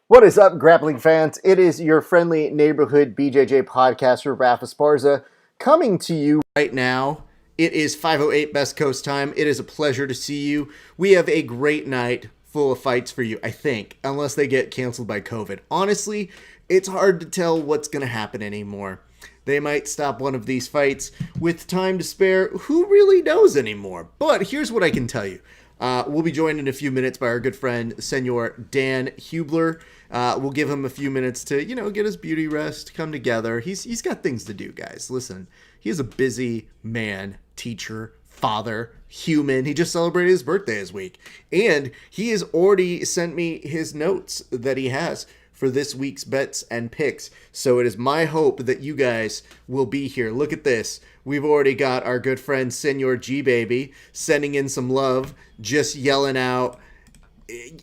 What is up, grappling fans? It is your friendly neighborhood BJJ podcaster, Raph Esparza, coming to you right now. It is 5:08 Best Coast time. It is a pleasure to see you. We have a great night full of fights for you, I think, unless they get canceled by COVID. Honestly, it's hard to tell what's going to happen anymore. They might stop one of these fights with time to spare. Who really knows anymore? But here's what I can tell you. We'll be joined in a few minutes by our good friend, Senor Dan Hubler. We'll give him a few minutes to, get his beauty rest, come together. He's got things to do, guys. Listen, he is a busy man, teacher, father, human. He just celebrated his birthday this week. And he has already sent me his notes that he has for this week's bets and picks. So it is my hope that you guys will be here. Look at this. We've already got our good friend Senor G Baby sending in some love, just yelling out,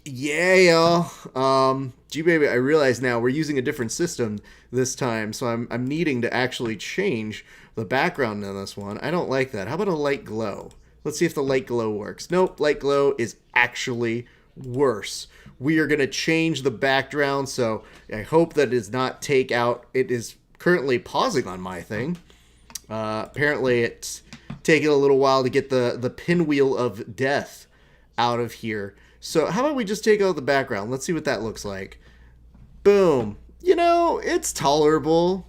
yeah, y'all. G Baby, I realize now we're using a different system this time, so I'm needing to actually change the background on this one. I don't like that. How about a light glow? Let's see if the light glow works. Nope, light glow is actually worse. We are going to change the background, so I hope that it does not take out. It is currently pausing on my thing. Apparently, it's taking a little while to get the pinwheel of death out of here. So how about we just take out the background? Let's see what that looks like. Boom. It's tolerable.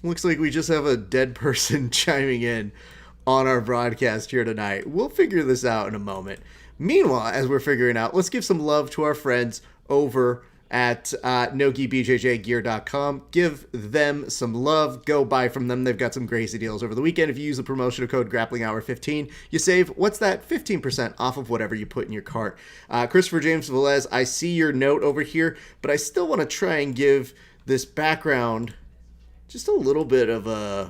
Looks like we just have a dead person chiming in on our broadcast here tonight. We'll figure this out in a moment. Meanwhile, as we're figuring out, let's give some love to our friends over at NogiBJJGear.com. Give them some love. Go buy from them. They've got some crazy deals over the weekend. If you use the promotional code GRAPPLINGHOUR15, you save, what's that? 15% off of whatever you put in your cart. Christopher James Velez, I see your note over here, but I still want to try and give this background just a little bit of a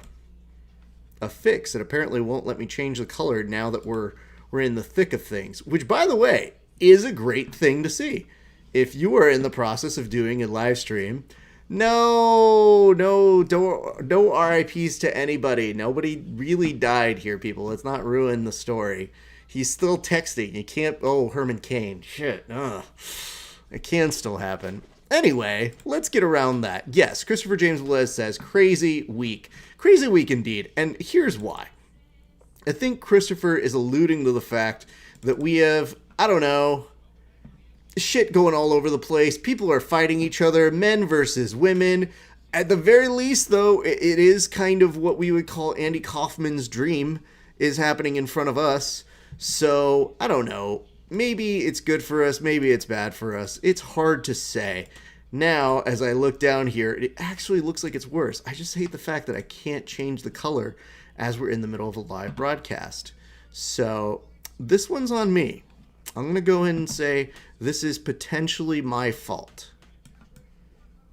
fix. It apparently won't let me change the color now that we're in the thick of things, which, by the way, is a great thing to see. If you are in the process of doing a live stream, no RIPs to anybody. Nobody really died here, people. Let's not ruin the story. He's still texting. You can't, Herman Cain. Shit, it can still happen. Anyway, let's get around that. Yes, Christopher James Velez says, crazy week. Crazy week indeed, and here's why. I think Christopher is alluding to the fact that we have, shit going all over the place. People are fighting each other, men versus women. At the very least, though, it is kind of what we would call Andy Kaufman's dream is happening in front of us. So, I don't know. Maybe it's good for us. Maybe it's bad for us. It's hard to say. Now, as I look down here, it actually looks like it's worse. I just hate the fact that I can't change the color as we're in the middle of a live broadcast. So, this one's on me. I'm going to go ahead and say this is potentially my fault.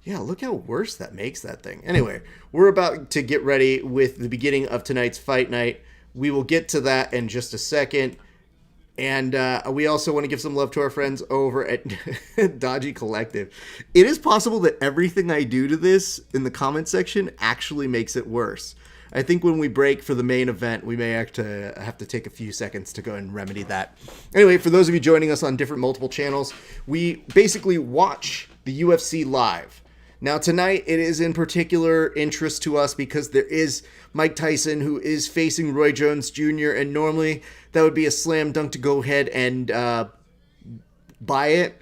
Yeah, look how worse that makes that thing. Anyway, we're about to get ready with the beginning of tonight's fight night. We will get to that in just a second. And we also want to give some love to our friends over at Dodgy Collective. It is possible that everything I do to this in the comment section actually makes it worse. I think when we break for the main event, we may have to take a few seconds to go and remedy that. Anyway, for those of you joining us on different multiple channels, we basically watch the UFC live. Now tonight, it is in particular interest to us because there is Mike Tyson who is facing Roy Jones Jr. And normally that would be a slam dunk to go ahead and buy it.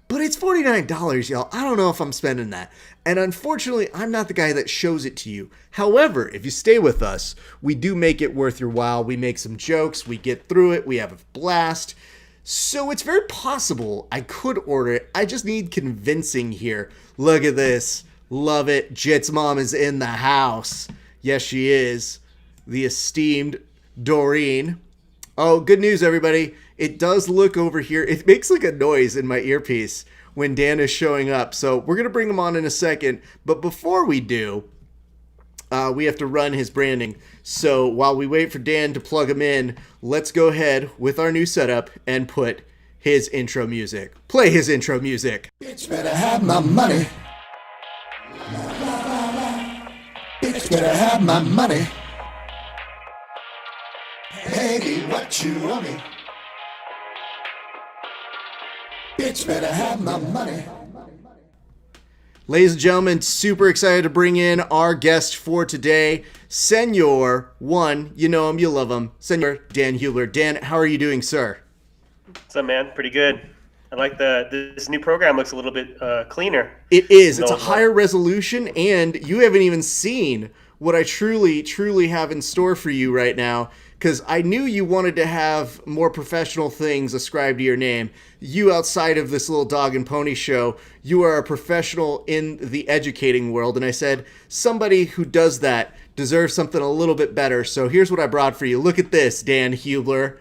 But it's $49, y'all. I don't know if I'm spending that. And unfortunately, I'm not the guy that shows it to you. However, if you stay with us, we do make it worth your while. We make some jokes. We get through it. We have a blast. So it's very possible I could order it. I just need convincing here. Look at this. Love it. Jit's mom is in the house. Yes, she is. The esteemed Doreen. Oh, good news, everybody. It does look over here. It makes like a noise in my earpiece when Dan is showing up. So we're going to bring him on in a second. But before we do, we have to run his branding. So while we wait for Dan to plug him in, let's go ahead with our new setup and put his intro music. Play his intro music. Bitch better have my money. Bitch better have my money. Hey, what you owe me? Bitch better have my money. Ladies and gentlemen, super excited to bring in our guest for today, Senor One. You know him, you love him, Senor Dan Hubler. Dan, how are you doing, sir? What's up, man? Pretty good. I like this new program. Looks a little bit cleaner. It is. than It's the a old one. higher resolution, and you haven't even seen what I truly have in store for you right now, because I knew you wanted to have more professional things ascribed to your name. You, outside of this little dog and pony show, you are a professional in the educating world, and I said, somebody who does that deserves something a little bit better, so here's what I brought for you. Look at this, Dan Hubler.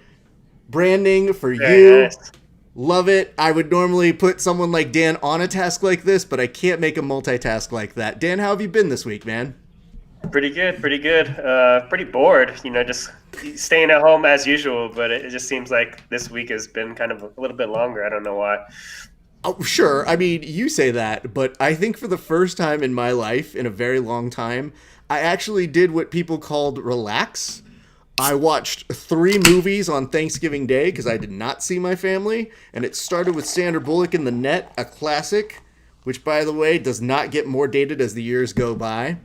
Branding for Very you. nice. Love it. I would normally put someone like Dan on a task like this, but I can't make a multitask like that. Dan, how have you been this week, man? Pretty good. Pretty good. Pretty bored. Just staying at home as usual. But it just seems like this week has been kind of a little bit longer. I don't know why. Oh, sure. I mean, you say that, but I think for the first time in my life, in a very long time, I actually did what people called relax. I watched 3 movies on Thanksgiving Day because I did not see my family, and it started with Sandra Bullock in The Net, a classic, which, by the way, does not get more dated as the years go by.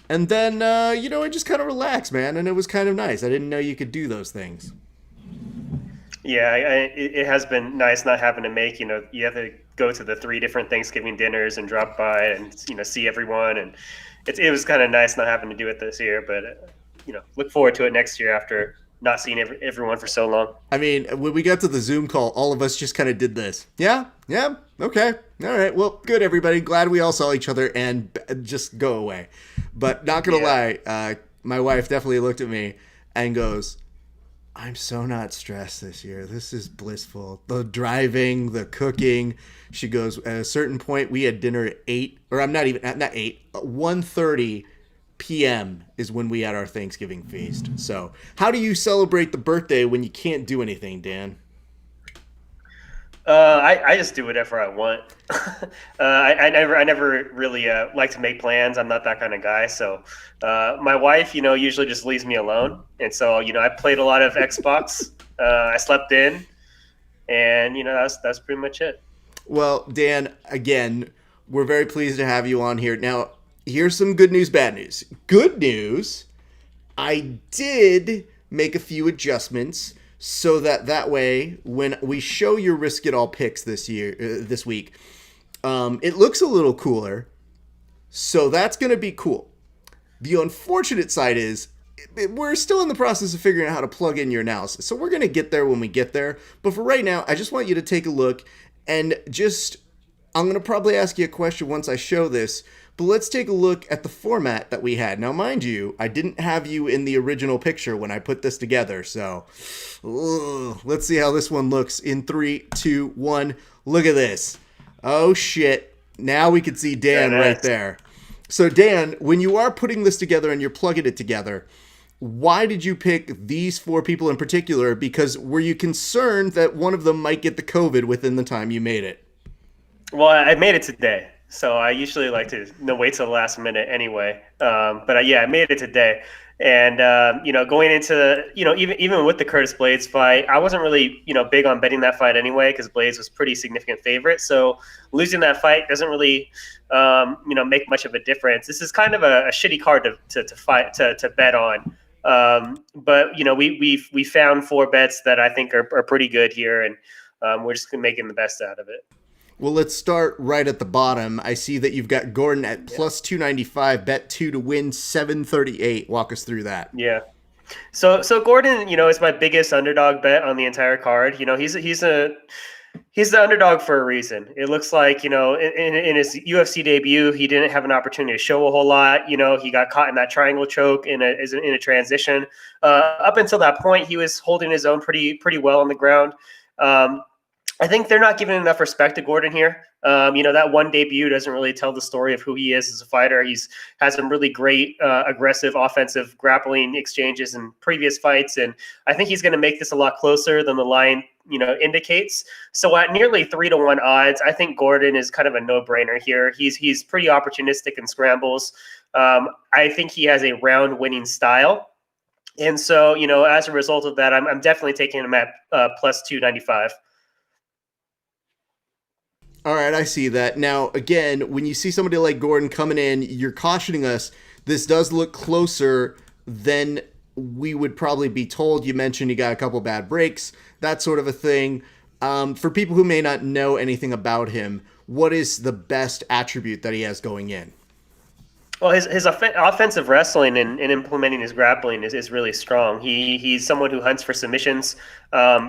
And then, I just kind of relaxed, man, and it was kind of nice. I didn't know you could do those things. Yeah, it has been nice not having to make. You have to go to the 3 different Thanksgiving dinners and drop by and see everyone, and it was kind of nice not having to do it this year. But look forward to it next year after not seeing everyone for so long. I mean, when we got to the Zoom call, all of us just kind of did this. Yeah, okay, all right, well, good, everybody. Glad we all saw each other and just go away. But not gonna lie, my wife definitely looked at me and goes, I'm so not stressed this year. This is blissful. The driving, the cooking. She goes, at a certain point, we had dinner at 8, or I'm not 8, 1:30 p.m. is when we had our Thanksgiving feast. So how do you celebrate the birthday when you can't do anything, Dan? I just do whatever I want. I never really like to make plans. I'm not that kind of guy. So my wife, usually just leaves me alone. And so, I played a lot of Xbox. I slept in, and that's pretty much it. Well, Dan, again, we're very pleased to have you on here. Now, here's some good news, bad news. Good news, I did make a few adjustments so that way, when we show your Risk It All picks this week, it looks a little cooler. So that's going to be cool. The unfortunate side is we're still in the process of figuring out how to plug in your analysis. So we're going to get there when we get there. But for right now, I just want you to take a look and I'm going to probably ask you a question once I show this. But let's take a look at the format that we had. Now, mind you, I didn't have you in the original picture when I put this together. So let's see how this one looks in 3, 2, 1. Look at this. Oh, shit. Now we can see Dan right there. So, Dan, when you are putting this together and you're plugging it together, why did you pick these 4 people in particular? Because were you concerned that one of them might get the COVID within the time you made it? Well, I made it today. So I usually like to wait till the last minute anyway. But I made it today. And, going into, even with the Curtis Blades fight, I wasn't really, big on betting that fight anyway, because Blades was pretty significant favorite. So losing that fight doesn't really, make much of a difference. This is kind of a shitty card to bet on. But, we found 4 bets that I think are pretty good here. And we're just making the best out of it. Well, let's start right at the bottom. I see that you've got Gordon at plus 295, bet 2 to win 738. Walk us through that. Yeah. So Gordon, is my biggest underdog bet on the entire card. He's the underdog for a reason. It looks like, in his UFC debut, he didn't have an opportunity to show a whole lot. He got caught in that triangle choke in a transition. Up until that point, he was holding his own pretty well on the ground. I think they're not giving enough respect to Gordon here. That one debut doesn't really tell the story of who he is as a fighter. He's had some really great aggressive offensive grappling exchanges in previous fights, and I think he's going to make this a lot closer than the line indicates. So at nearly 3-1 odds, I think Gordon is kind of a no-brainer here. He's pretty opportunistic in scrambles. I think he has a round-winning style. And so, as a result of that, I'm definitely taking him at plus 295. All right, I see that. Now, again, when you see somebody like Gordon coming in, you're cautioning us. This does look closer than we would probably be told. You mentioned you got a couple bad breaks, that sort of a thing. For people who may not know anything about him, what is the best attribute that he has going in? Well, his offensive wrestling and implementing his grappling is really strong. He's someone who hunts for submissions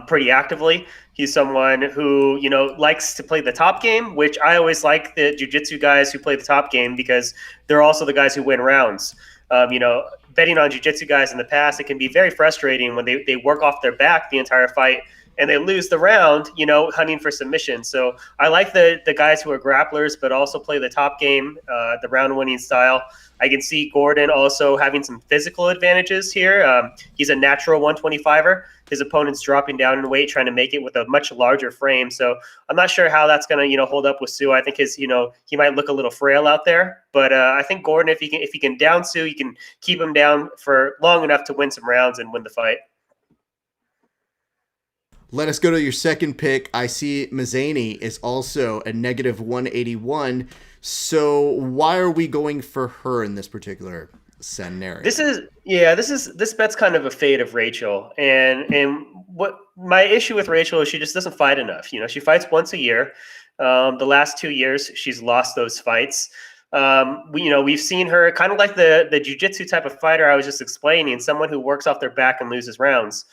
pretty actively. He's someone who likes to play the top game, which I always like the jiu-jitsu guys who play the top game because they're also the guys who win rounds. Betting on jiu-jitsu guys in the past, it can be very frustrating when they work off their back the entire fight and they lose the round, hunting for submission. So I like the guys who are grapplers, but also play the top game, the round winning style. I can see Gordon also having some physical advantages here. He's a natural 125er. His opponent's dropping down in weight, trying to make it with a much larger frame. So I'm not sure how that's going to, hold up with Sue. I think he might look a little frail out there, but I think Gordon, if he can down Sue, he can keep him down for long enough to win some rounds and win the fight. Let us go to your second pick. I see Mazzani is also a negative 181. So why are we going for her in this particular scenario? This bet's kind of a fade of Rachel. And what my issue with Rachel is she just doesn't fight enough. She fights once a year. The last 2 years, she's lost those fights. We've seen her kind of like the jiu-jitsu type of fighter I was just explaining, someone who works off their back and loses rounds.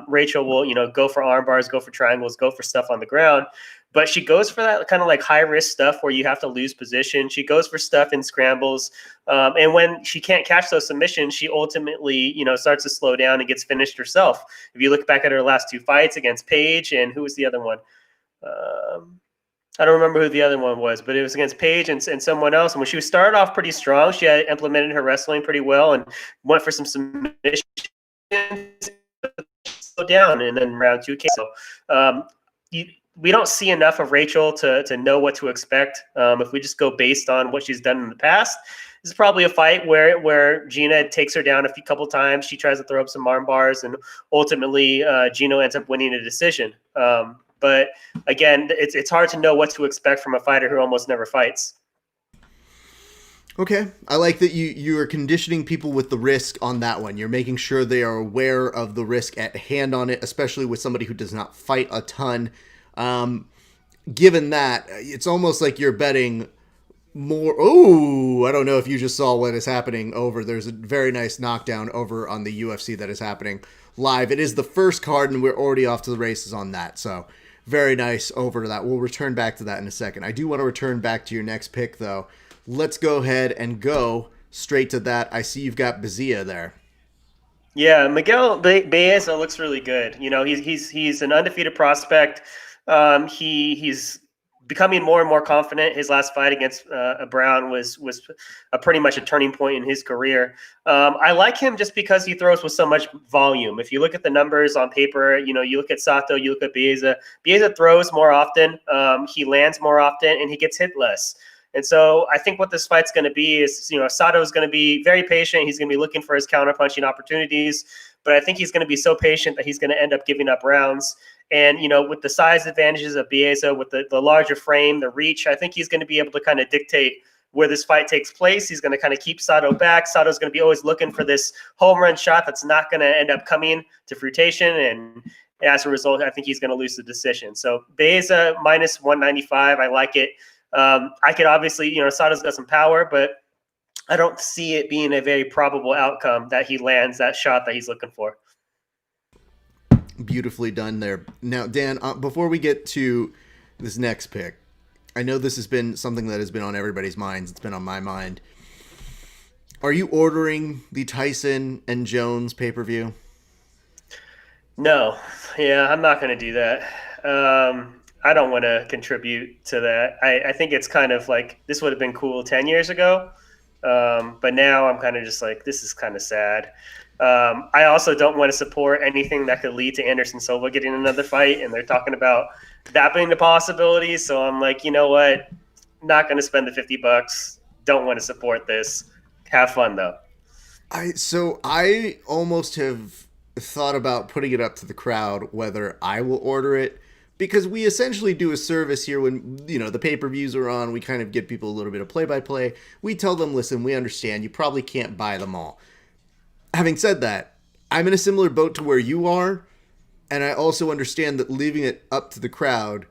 Rachel will, go for arm bars, go for triangles, go for stuff on the ground. But she goes for that kind of like high risk stuff where you have to lose position. She goes for stuff in scrambles. And when she can't catch those submissions, she ultimately, starts to slow down and gets finished herself. If you look back at her last two fights against Paige and who was the other one? I don't remember who the other one was, but it was against Paige and someone else. And when she started off pretty strong, she had implemented her wrestling pretty well and went for some submissions. Down and then round two came. So we don't see enough of Rachel to know what to expect. If we just go based on what she's done in the past, this is probably a fight where Gina takes her down a couple times. She tries to throw up some arm bars, and ultimately Gino ends up winning a decision. But again, it's hard to know what to expect from a fighter who almost never fights. Okay. I like that you are conditioning people with the risk on that one. You're making sure they are aware of the risk at hand on it, especially with somebody who does not fight a ton. Given that, it's almost like you're betting more. Oh, I don't know if you just saw what is happening over. There's a very nice knockdown over on the UFC that is happening live. It is the first card, and we're already off to the races on that. So very nice over to that. We'll return back to that in a second. I do want to return back to your next pick, though. Let's go ahead and go straight to that. I see you've got Bazia there. Yeah, Miguel Bayesa looks really good. He's an undefeated prospect. He's becoming more and more confident. His last fight against Brown was pretty much a turning point in his career. I like him just because he throws with so much volume. If you look at the numbers on paper, you look at Sato, you look at Bayesa. Bayesa throws more often. He lands more often, and he gets hit less. And so I think what this fight's going to be is, Sato is going to be very patient. He's going to be looking for his counterpunching opportunities. But I think he's going to be so patient that he's going to end up giving up rounds. And, with the size advantages of Bayesa, with the larger frame, the reach, I think he's going to be able to kind of dictate where this fight takes place. He's going to kind of keep Sato back. Sato's going to be always looking for this home run shot that's not going to end up coming to fruition. And as a result, I think he's going to lose the decision. So Bayesa minus 195, I like it. I could obviously, Sato's got some power, but I don't see it being a very probable outcome that he lands that shot that he's looking for. Beautifully done there. Now, Dan, before we get to this next pick, I know this has been something that has been on everybody's minds. It's been on my mind. Are you ordering the Tyson and Jones pay-per-view? No. Yeah, I'm not going to do that. I don't want to contribute to that. I think it's kind of like this would have been cool 10 years ago. But now I'm kind of just like, this is kind of sad. I also don't want to support anything that could lead to Anderson Silva getting another fight. And they're talking about that being the possibility. So I'm like, you know what? Not going to spend the $50. Don't want to support this. Have fun, though. I almost have thought about putting it up to the crowd whether I will order it. because we essentially do a service here when, the pay-per-views are on. We kind of give people a little bit of play-by-play. We tell them, listen, we understand you probably can't buy them all. Having said that, I'm in a similar boat to where you are, and I also understand that leaving it up to the crowd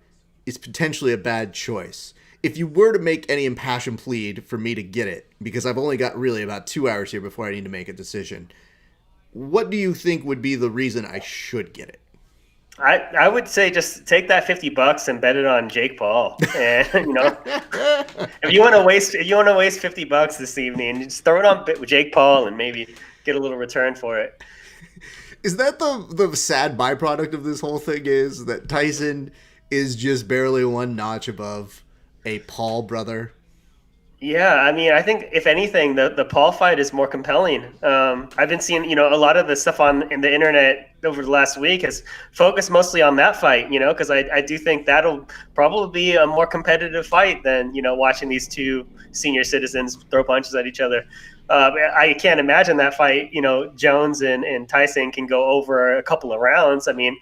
is potentially a bad choice. If you were to make any impassioned plead for me to get it, because I've only got really about 2 hours here before I need to make a decision, what do you think would be the reason I should get it? I would say just take that $50 and bet it on Jake Paul. And if you want to waste $50 this evening, just throw it on Jake Paul and maybe get a little return for it. Is that the sad byproduct of this whole thing, is that Tyson is just barely one notch above a Paul brother? Yeah, I mean, I think if anything, the Paul fight is more compelling. I've been seeing, a lot of the stuff in the internet over the last week has focused mostly on that fight, because I do think that'll probably be a more competitive fight than, watching these two senior citizens throw punches at each other. I can't imagine that fight, Jones and Tyson can go over a couple of rounds. I mean,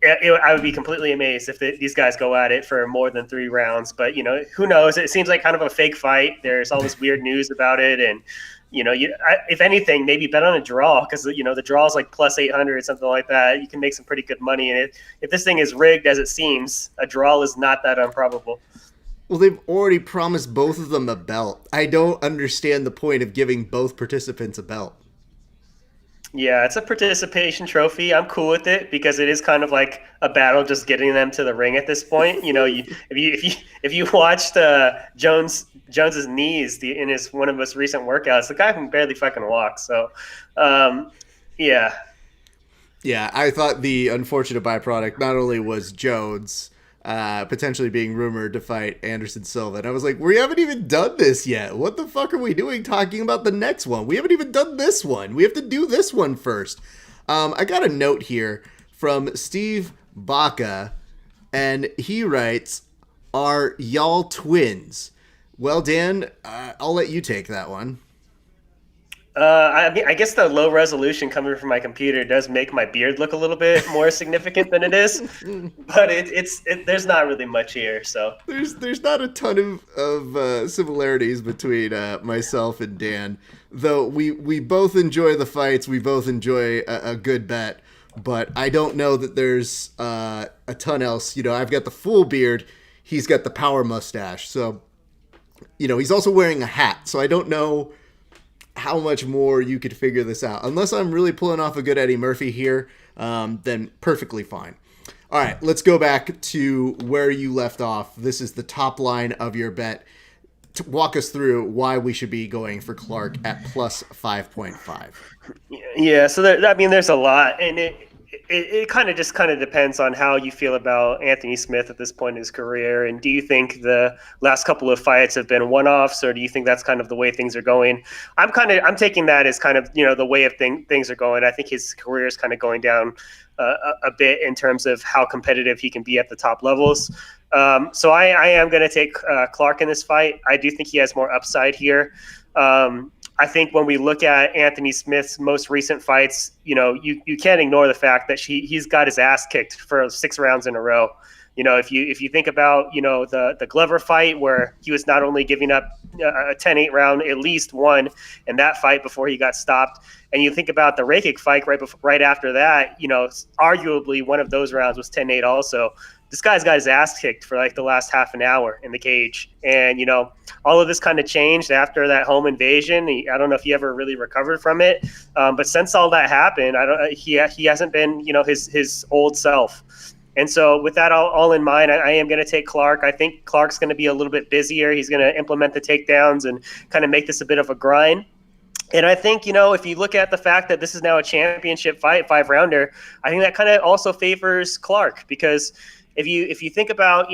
I would be completely amazed if these guys go at it for more than 3 rounds. But, who knows? It seems like kind of a fake fight. There's all this weird news about it. And, if anything, maybe bet on a draw because, the draw is like plus 800, something like that. You can make some pretty good money. And if this thing is rigged as it seems, a draw is not that improbable. Well, they've already promised both of them a belt. I don't understand the point of giving both participants a belt. Yeah, it's a participation trophy. I'm cool with it because it is kind of like a battle just getting them to the ring at this point. If you watched Jones's knees in his one of his recent workouts, the guy can barely fucking walk. So, yeah. Yeah, I thought the unfortunate byproduct not only was Jones potentially being rumored to fight Anderson Silva. And I was like, we haven't even done this yet. What the fuck are we doing talking about the next one? We haven't even done this one. We have to do this one first. I got a note here from Steve Baca, and he writes, "Are y'all twins?" Well, Dan, I'll let you take that one. I mean, I guess the low resolution coming from my computer does make my beard look a little bit more significant than it is, but there's not really much here. So there's not a ton of similarities between myself and Dan, though we both enjoy the fights. We both enjoy a good bet, but I don't know that there's a ton else. I've got the full beard. He's got the power mustache. So, he's also wearing a hat. So I don't know how much more you could figure this out. Unless I'm really pulling off a good Eddie Murphy here, then perfectly fine. All right, let's go back to where you left off. This is the top line of your bet. Walk us through why we should be going for Clark at plus 5.5. Yeah, so there's a lot, and it kind of depends on how you feel about Anthony Smith at this point in his career. And do you think the last couple of fights have been one-offs, or do you think that's kind of the way things are going? I'm taking that as kind of, the way of things are going. I think his career is kind of going down a bit in terms of how competitive he can be at the top levels. So I am going to take Clark in this fight. I do think he has more upside here. I think when we look at Anthony Smith's most recent fights, you can't ignore the fact that he's got his ass kicked for 6 rounds in a row. If you think about, the Glover fight where he was not only giving up a 10-8 round, at least one in that fight before he got stopped. And you think about the Rakic fight right after that, arguably one of those rounds was 10-8 also. This guy's got his ass kicked for like the last half an hour in the cage. And, all of this kind of changed after that home invasion. I don't know if he ever really recovered from it. But since all that happened, he hasn't been, his old self. And so with that all in mind, I am going to take Clark. I think Clark's going to be a little bit busier. He's going to implement the takedowns and kind of make this a bit of a grind. And I think, if you look at the fact that this is now a championship fight, 5-rounder, I think that kind of also favors Clark because if you think about,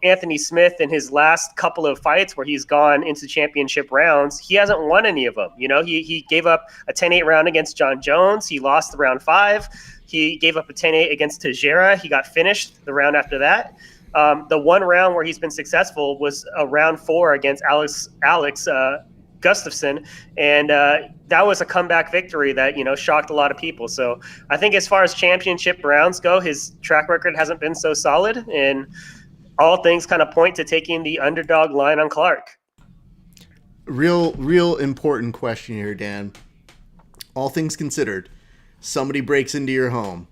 Anthony Smith in his last couple of fights where he's gone into championship rounds, he hasn't won any of them. He gave up a 10-8 round against John Jones. He lost the round 5. He gave up a 10-8 against Teixeira. He got finished the round after that. The one round where he's been successful was a round 4 against Alex Gustafsson, and that was a comeback victory that shocked a lot of people. So I think as far as championship rounds go, his track record hasn't been so solid, and all things kind of point to taking the underdog line on Clark. Real important question here, Dan. All things considered, somebody breaks into your home.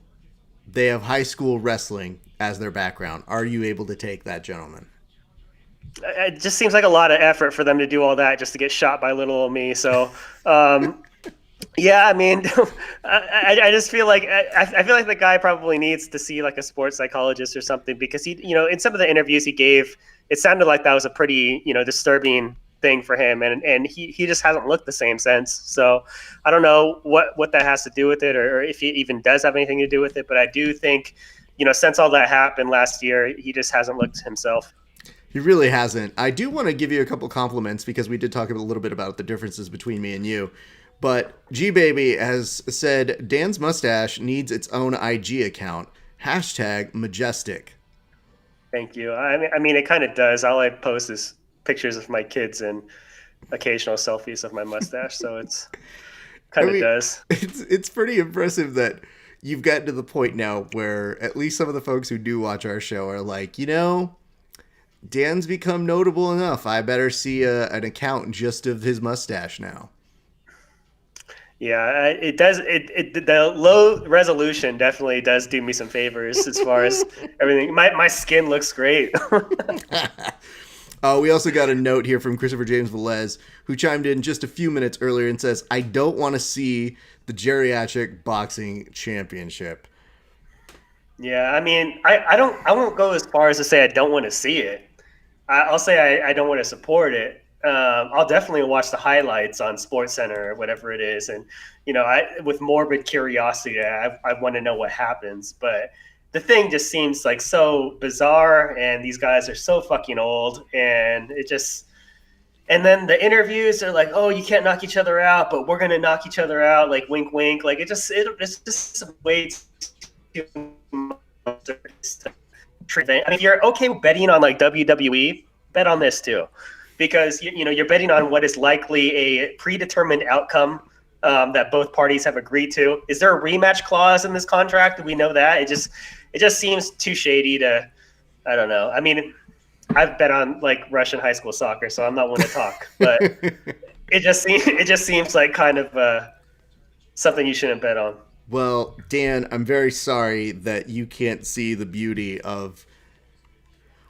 They have high school wrestling as their background. Are you able to take that gentleman? It just seems like a lot of effort for them to do all that just to get shot by little old me. So, yeah, I mean, I just feel like I feel like the guy probably needs to see like a sports psychologist or something, because he, in some of the interviews he gave, it sounded like that was a pretty, disturbing thing for him, and he just hasn't looked the same since. So I don't know what that has to do with it, or if he even does have anything to do with it. But I do think, since all that happened last year, he just hasn't looked himself. He really hasn't. I do want to give you a couple compliments, because we did talk a little bit about the differences between me and you. But G-Baby has said Dan's mustache needs its own IG account. #majestic. Thank you. I mean, it kind of does. All I post is pictures of my kids and occasional selfies of my mustache, so it's kind of does. It's pretty impressive that you've gotten to the point now where at least some of the folks who do watch our show are like, Dan's become notable enough. I better see an account just of his mustache now. Yeah, it does. The low resolution definitely does do me some favors as far as everything. My skin looks great. We also got a note here from Christopher James Velez, who chimed in just a few minutes earlier and says, I don't want to see the geriatric boxing championship. Yeah, I mean, I won't go as far as to say I don't want to see it. I'll say I don't want to support it. I'll definitely watch the highlights on SportsCenter or whatever it is. And, with morbid curiosity, I want to know what happens. But the thing just seems like so bizarre, and these guys are so fucking old, and and then the interviews are like, oh, you can't knock each other out, but we're going to knock each other out. Like, wink, wink. Like, it's just way too much. I mean, if you're okay with betting on like WWE, bet on this too, because you're betting on what is likely a predetermined outcome that both parties have agreed to. Is there a rematch clause in this contract? Do we know that? It just seems too shady to. I don't know. I mean, I've bet on like Russian high school soccer, so I'm not one to talk, but it just seems like kind of something you shouldn't bet on. Well, Dan, I'm very sorry that you can't see the beauty of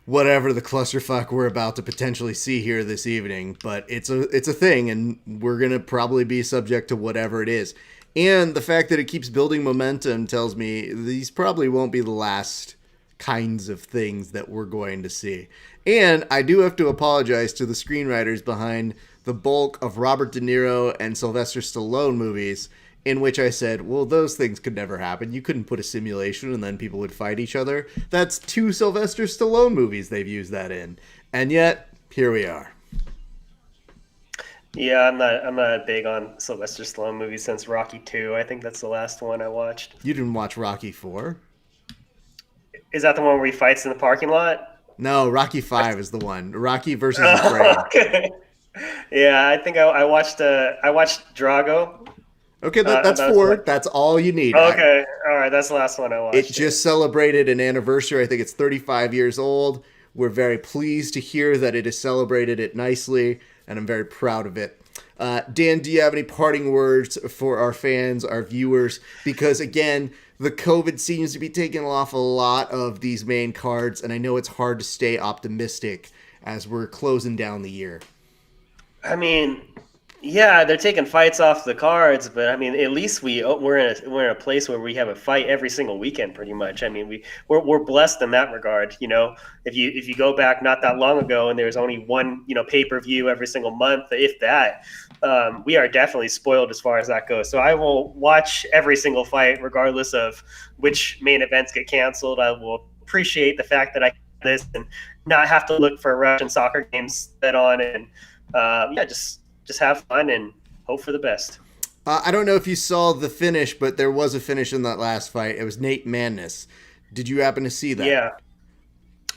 whatever the clusterfuck we're about to potentially see here this evening, but it's a thing, and we're going to probably be subject to whatever it is. And the fact that it keeps building momentum tells me these probably won't be the last kinds of things that we're going to see. And I do have to apologize to the screenwriters behind the bulk of Robert De Niro and Sylvester Stallone movies, in which I said, well, those things could never happen. You couldn't put a simulation and then people would fight each other. That's 2 Sylvester Stallone movies they've used that in. And yet, here we are. Yeah, I'm not big on Sylvester Stallone movies since Rocky 2. I think that's the last one I watched. You didn't watch Rocky 4? Is that the one where he fights in the parking lot? No, Rocky 5 is the one. Rocky versus Ukraine. Okay. Yeah, I think I watched Drago. Okay, that's 4. That's all you need. Okay, all right, that's the last one I watched. It just celebrated an anniversary. I think it's 35 years old. We're very pleased to hear that it has celebrated it nicely, and I'm very proud of it. Dan, do you have any parting words for our fans, our viewers? Because, again, the COVID seems to be taking off a lot of these main cards, and I know it's hard to stay optimistic as we're closing down the year. I mean, yeah, they're taking fights off the cards, but I mean, at least we're in a place where we have a fight every single weekend, pretty much. I mean, we're blessed in that regard. If you go back not that long ago, and there was only one pay-per-view every single month, if that, we are definitely spoiled as far as that goes. So I will watch every single fight, regardless of which main events get canceled. I will appreciate the fact that I can do this and not have to look for Russian soccer games bet on, and just have fun and hope for the best. I don't know if you saw the finish, but there was a finish in that last fight. It was Nate Madness. Did you happen to see that? Yeah,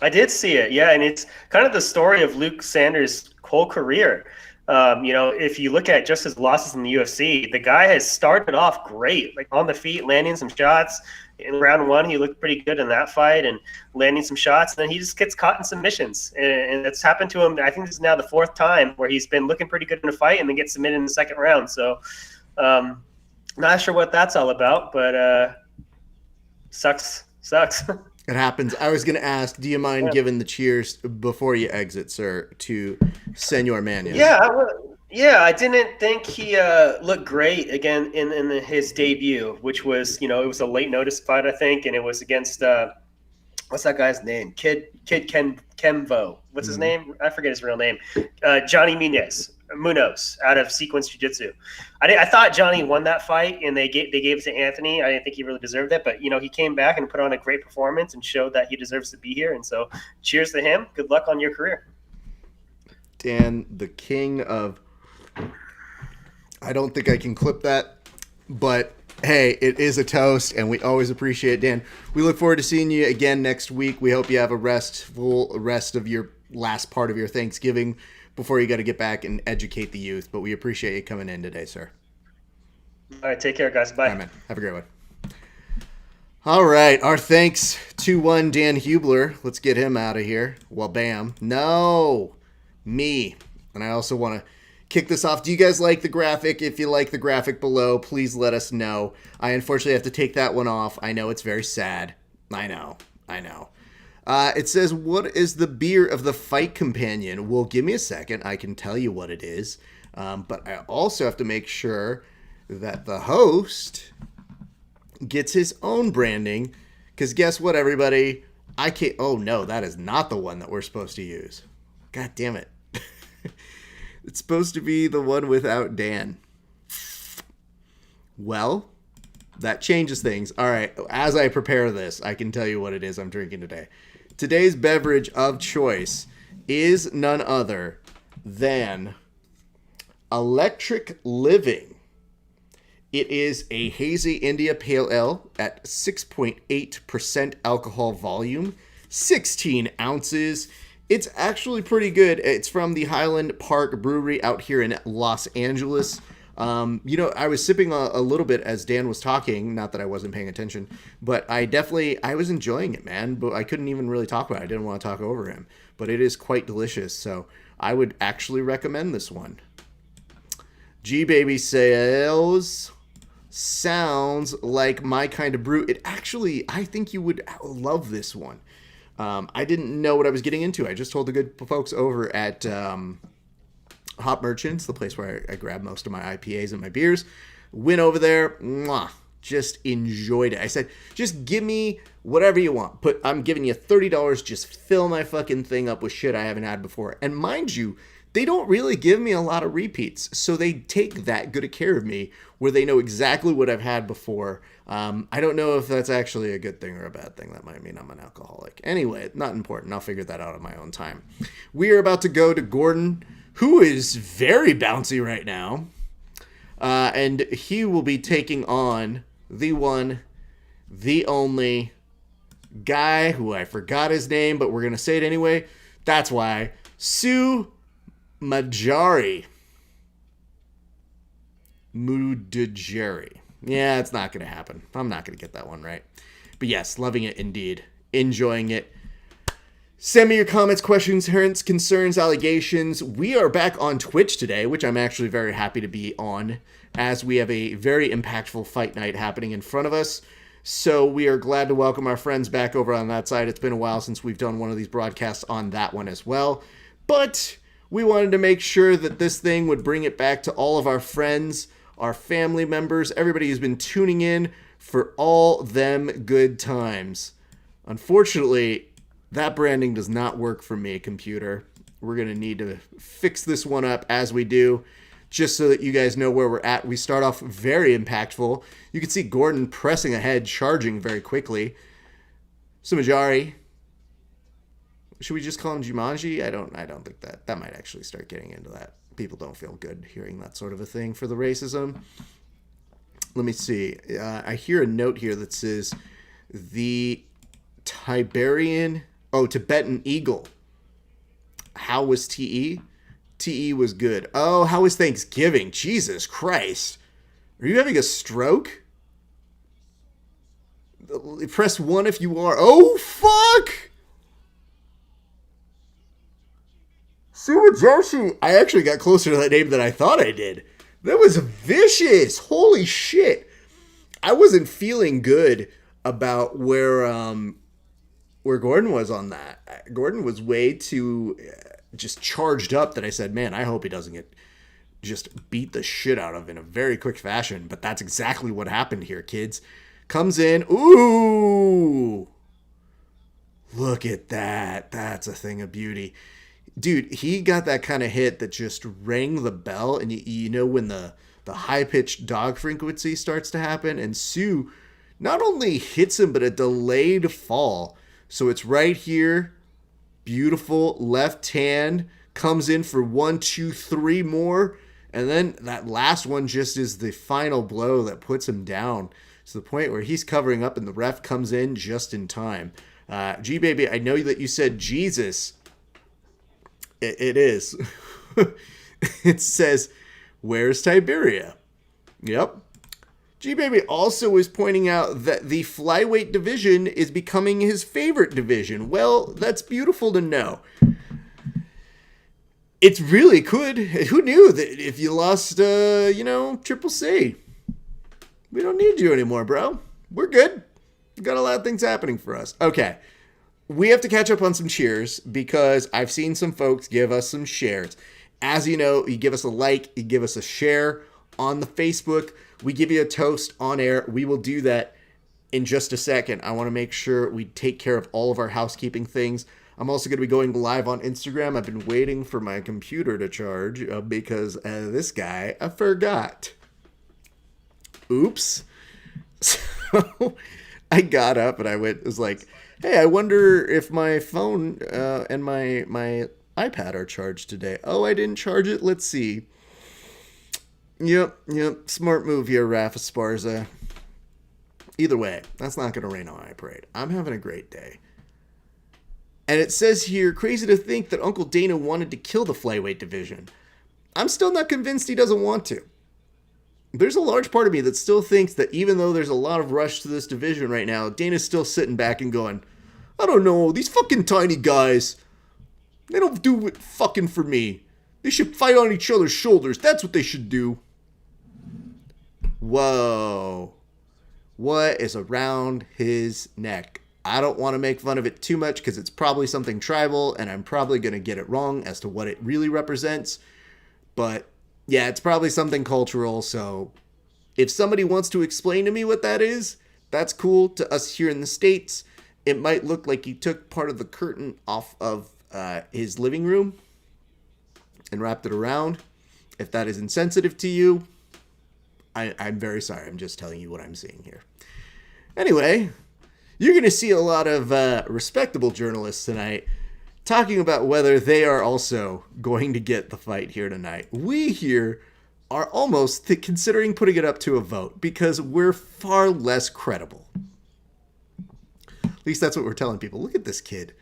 I did see it. Yeah, and it's kind of the story of Luke Sanders' whole career. If you look at just his losses in the UFC, the guy has started off great, like on the feet, landing some shots. In round one, he looked pretty good in that fight and landing some shots. And then he just gets caught in submissions. And it's happened to him. I think this is now the fourth time where he's been looking pretty good in a fight and then gets submitted in the second round. So not sure what that's all about, but sucks. It happens. I was going to ask, do you mind giving the cheers before you exit, sir, to Senor Mannion? Yeah, I didn't think he looked great again in his debut, which was, it was a late notice fight, I think, and it was against what's that guy's name? Kid Kemvo. What's his name? I forget his real name. Johnny Munoz out of Sequence Jiu-Jitsu. I thought Johnny won that fight, and they gave it to Anthony. I didn't think he really deserved it, but he came back and put on a great performance and showed that he deserves to be here. And so, cheers to him. Good luck on your career, Dan, the king of. I don't think I can clip that, but hey, it is a toast, and we always appreciate it, Dan. We look forward to seeing you again next week. We hope you have a restful rest of your last part of your Thanksgiving before you got to get back and educate the youth. But we appreciate you coming in today, sir. All right, take care, guys. Bye. All right, man. Have a great one. All right, our thanks to one Dan Hubler. Let's get him out of here. Well, bam. No, me. And I also want to kick this off. Do you guys like the graphic? If you like the graphic below, please let us know. I unfortunately have to take that one off. I know it's very sad. I know. It says, what is the beer of the fight companion? Well, give me a second. I can tell you what it is. But I also have to make sure that the host gets his own branding. Because guess what, everybody? I can't. Oh, no, that is not the one that we're supposed to use. God damn it. It's supposed to be the one without Dan. Well, that changes things. All right, as I prepare this, I can tell you what it is I'm drinking today. Today's beverage of choice is none other than Electric Living. It is a hazy India Pale Ale at 6.8% alcohol volume, 16 ounces. It's actually pretty good. It's from the Highland Park Brewery out here in Los Angeles. I was sipping a little bit as Dan was talking, not that I wasn't paying attention, but I was enjoying it, man, but I couldn't even really talk about it. I didn't want to talk over him, but it is quite delicious, so I would actually recommend this one. G-Baby Sales sounds like my kind of brew. I think you would love this one. I didn't know what I was getting into. I just told the good folks over at Hop Merchants, the place where I grab most of my IPAs and my beers. Went over there, just enjoyed it. I said, just give me whatever you want. I'm giving you $30, just fill my fucking thing up with shit I haven't had before. And mind you, they don't really give me a lot of repeats, so they take that good of care of me where they know exactly what I've had before. I don't know if that's actually a good thing or a bad thing. That might mean I'm an alcoholic. Anyway, not important. I'll figure that out on my own time. We are about to go to Gordon, who is very bouncy right now, and he will be taking on the one, the only guy who I forgot his name, but we're going to say it anyway. That's why. Sue Mudajari. Yeah, it's not going to happen. I'm not going to get that one right. But yes, loving it indeed. Enjoying it. Send me your comments, questions, hints, concerns, allegations. We are back on Twitch today, which I'm actually very happy to be on, as we have a very impactful fight night happening in front of us. So we are glad to welcome our friends back over on that side. It's been a while since we've done one of these broadcasts on that one as well. But we wanted to make sure that this thing would bring it back to all of our friends, our family members, everybody who's been tuning in for all them good times. Unfortunately, that branding does not work for me, computer. We're going to need to fix this one up as we do, just so that you guys know where we're at. We start off very impactful. You can see Gordon pressing ahead, charging very quickly. Sumajari. Should we just call him Jumanji? I don't think that might actually start getting into that. People don't feel good hearing that sort of a thing for the racism. Let me see. I hear a note here that says the Tibetan Eagle. How was TE? TE was good. Oh, how was Thanksgiving? Jesus Christ. Are you having a stroke? Press 1 if you are. Oh, fuck! Suwajoshi. I actually got closer to that name than I thought I did. That was vicious. Holy shit. I wasn't feeling good about where Gordon was on that. Gordon was way too just charged up that I said, man, I hope he doesn't get just beat the shit out of in a very quick fashion. But that's exactly what happened here, kids. Comes in. Ooh. Look at that. That's a thing of beauty. Dude, he got that kind of hit that just rang the bell. And you know when the high-pitched dog frequency starts to happen. And Sue not only hits him, but a delayed fall. So it's right here. Beautiful left hand. Comes in for 1, 2, 3 more. And then that last one just is the final blow that puts him down to the point where he's covering up and the ref comes in just in time. G-Baby, I know that you said Jesus. It is. It says, where's Tiberia? Yep. G-Baby also is pointing out that the flyweight division is becoming his favorite division. Well, that's beautiful to know. It's really could. Who knew that if you lost, Triple C? We don't need you anymore, bro. We're good. We've got a lot of things happening for us. Okay. We have to catch up on some cheers because I've seen some folks give us some shares. As you know, you give us a like, you give us a share on the Facebook. We give you a toast on air. We will do that in just a second. I want to make sure we take care of all of our housekeeping things. I'm also going to be going live on Instagram. I've been waiting for my computer to charge because this guy, I forgot. Oops. So I got up and I was like, hey, I wonder if my phone and my iPad are charged today. Oh, I didn't charge it. Let's see. Yep. Smart move here, Rafa Esparza. Either way, that's not going to rain on my parade. I'm having a great day. And it says here, crazy to think that Uncle Dana wanted to kill the flyweight division. I'm still not convinced he doesn't want to. There's a large part of me that still thinks that even though there's a lot of rush to this division right now, Dana's still sitting back and going, I don't know, these fucking tiny guys, they don't do it fucking for me. They should fight on each other's shoulders. That's what they should do. Whoa. What is around his neck? I don't want to make fun of it too much because it's probably something tribal and I'm probably going to get it wrong as to what it really represents. But yeah, it's probably something cultural. So if somebody wants to explain to me what that is, that's cool. To us here in the States, it might look like he took part of the curtain off of his living room and wrapped it around. If that is insensitive to you, I'm very sorry. I'm just telling you what I'm seeing here. Anyway, you're going to see a lot of respectable journalists tonight talking about whether they are also going to get the fight here tonight. We here are almost considering putting it up to a vote because we're far less credible. At least that's what we're telling people. Look at this kid.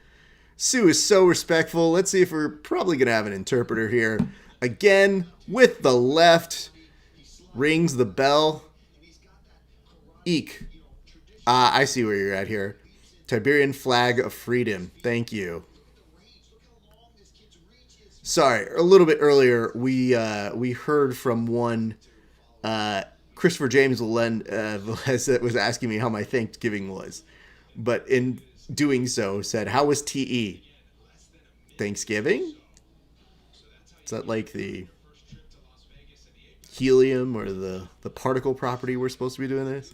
Sue is so respectful. Let's see if we're probably going to have an interpreter here. Again, with the left. Rings the bell. Eek. I see where you're at here. Tiberian flag of freedom. Thank you. Sorry, a little bit earlier, we heard from one Christopher James Velez that was asking me how my Thanksgiving was. But in doing so, said, how was TE? Thanksgiving? Is that like the helium or the particle property we're supposed to be doing this?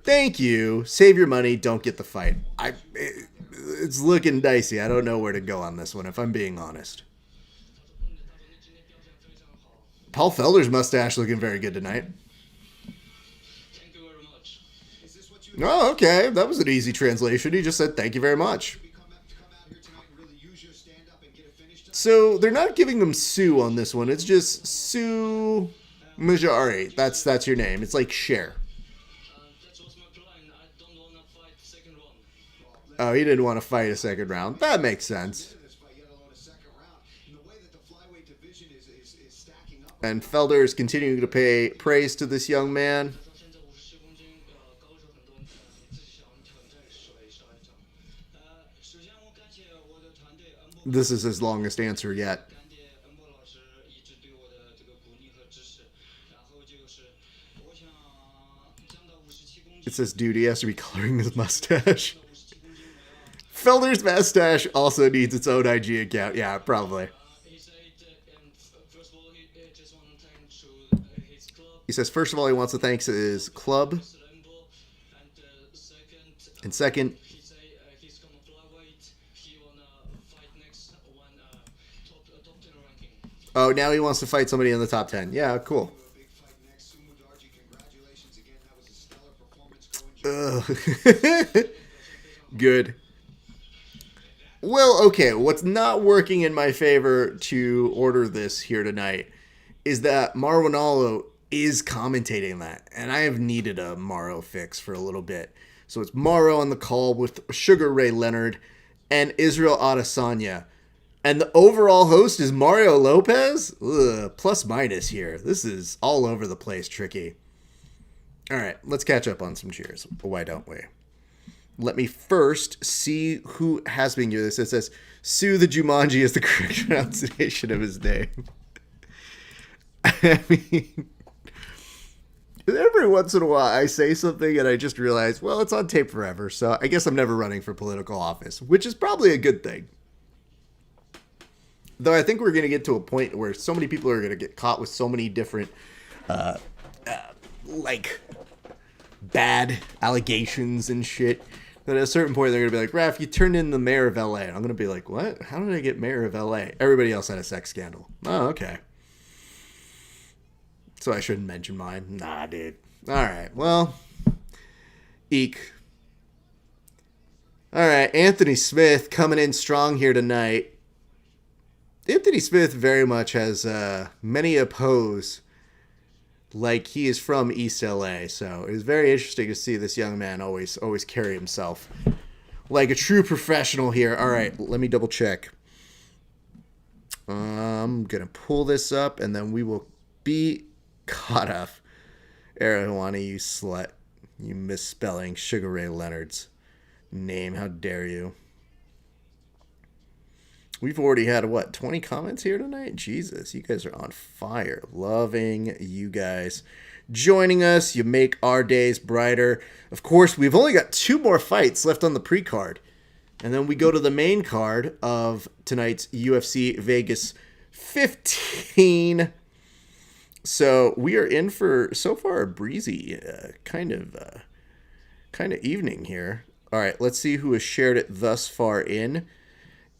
Thank you. Save your money. Don't get the fight. It's looking dicey. I don't know where to go on this one, if I'm being honest. Paul Felder's mustache looking very good tonight. Oh, okay. That was an easy translation. He just said, thank you very much. So they're not giving them Sue on this one. It's just Sue Majari. That's your name. It's like Cher. Oh, he didn't want to fight a second round. That makes sense. And Felder is continuing to pay praise to this young man. This is his longest answer yet. It says, dude, he has to be coloring his mustache. Felder's mustache also needs its own IG account. Yeah, probably. He says, first of all, he wants to thank his club. And second, oh, now he wants to fight somebody in the top 10. Yeah, cool. Good. Well, okay, what's not working in my favor to order this here tonight is that Marwanalo is commentating that, and I have needed a Morrow fix for a little bit. So it's Morrow on the call with Sugar Ray Leonard and Israel Adesanya. And the overall host is Mario Lopez? Ugh, plus minus here. This is all over the place tricky. All right, let's catch up on some cheers. Why don't we? Let me first see who has been given this. It says, Sue the Jumanji is the correct pronunciation of his name. I mean, every once in a while I say something and I just realize, well, it's on tape forever, so I guess I'm never running for political office, which is probably a good thing. Though I think we're going to get to a point where so many people are going to get caught with so many different, like, bad allegations and shit, that at a certain point they're going to be like, Raph, you turned in the mayor of LA. And I'm going to be like, what? How did I get mayor of LA? Everybody else had a sex scandal. Oh, okay. So I shouldn't mention mine. Nah, dude. All right. Well, eek. All right. Anthony Smith coming in strong here tonight. Anthony Smith very much has many a pose like he is from East LA. So it was very interesting to see this young man always carry himself like a true professional here. All right. Let me double check. I'm going to pull this up and then we will be caught up. Arowana, you slut. You misspelling Sugar Ray Leonard's name. How dare you? We've already had, 20 comments here tonight? Jesus, you guys are on fire. Loving you guys joining us. You make our days brighter. Of course, we've only got 2 more fights left on the pre-card. And then we go to the main card of tonight's UFC Vegas 15. So we are in for, so far, a breezy kind of evening here. All right, let's see who has shared it thus far in.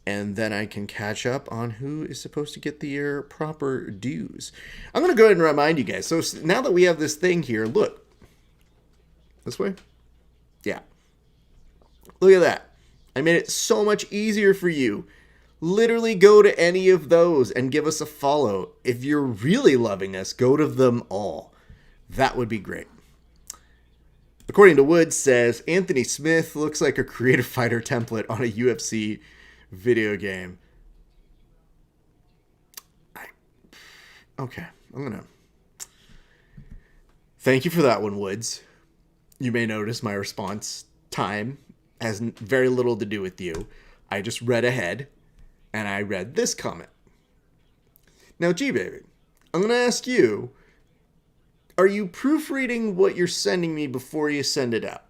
And then I can catch up on who is supposed to get the proper dues. I'm going to go ahead and remind you guys. So now that we have this thing here, look. This way? Yeah. Look at that. I made it so much easier for you. Literally go to any of those and give us a follow. If you're really loving us, go to them all. That would be great. According to Woods says, Anthony Smith looks like a creative fighter template on a UFC video game. Okay, I'm gonna thank you for that one, Woods. You may notice my response time has very little to do with you. I just read ahead and I read this comment. Now, G-Baby, I'm gonna ask you, are you proofreading what you're sending me before you send it out?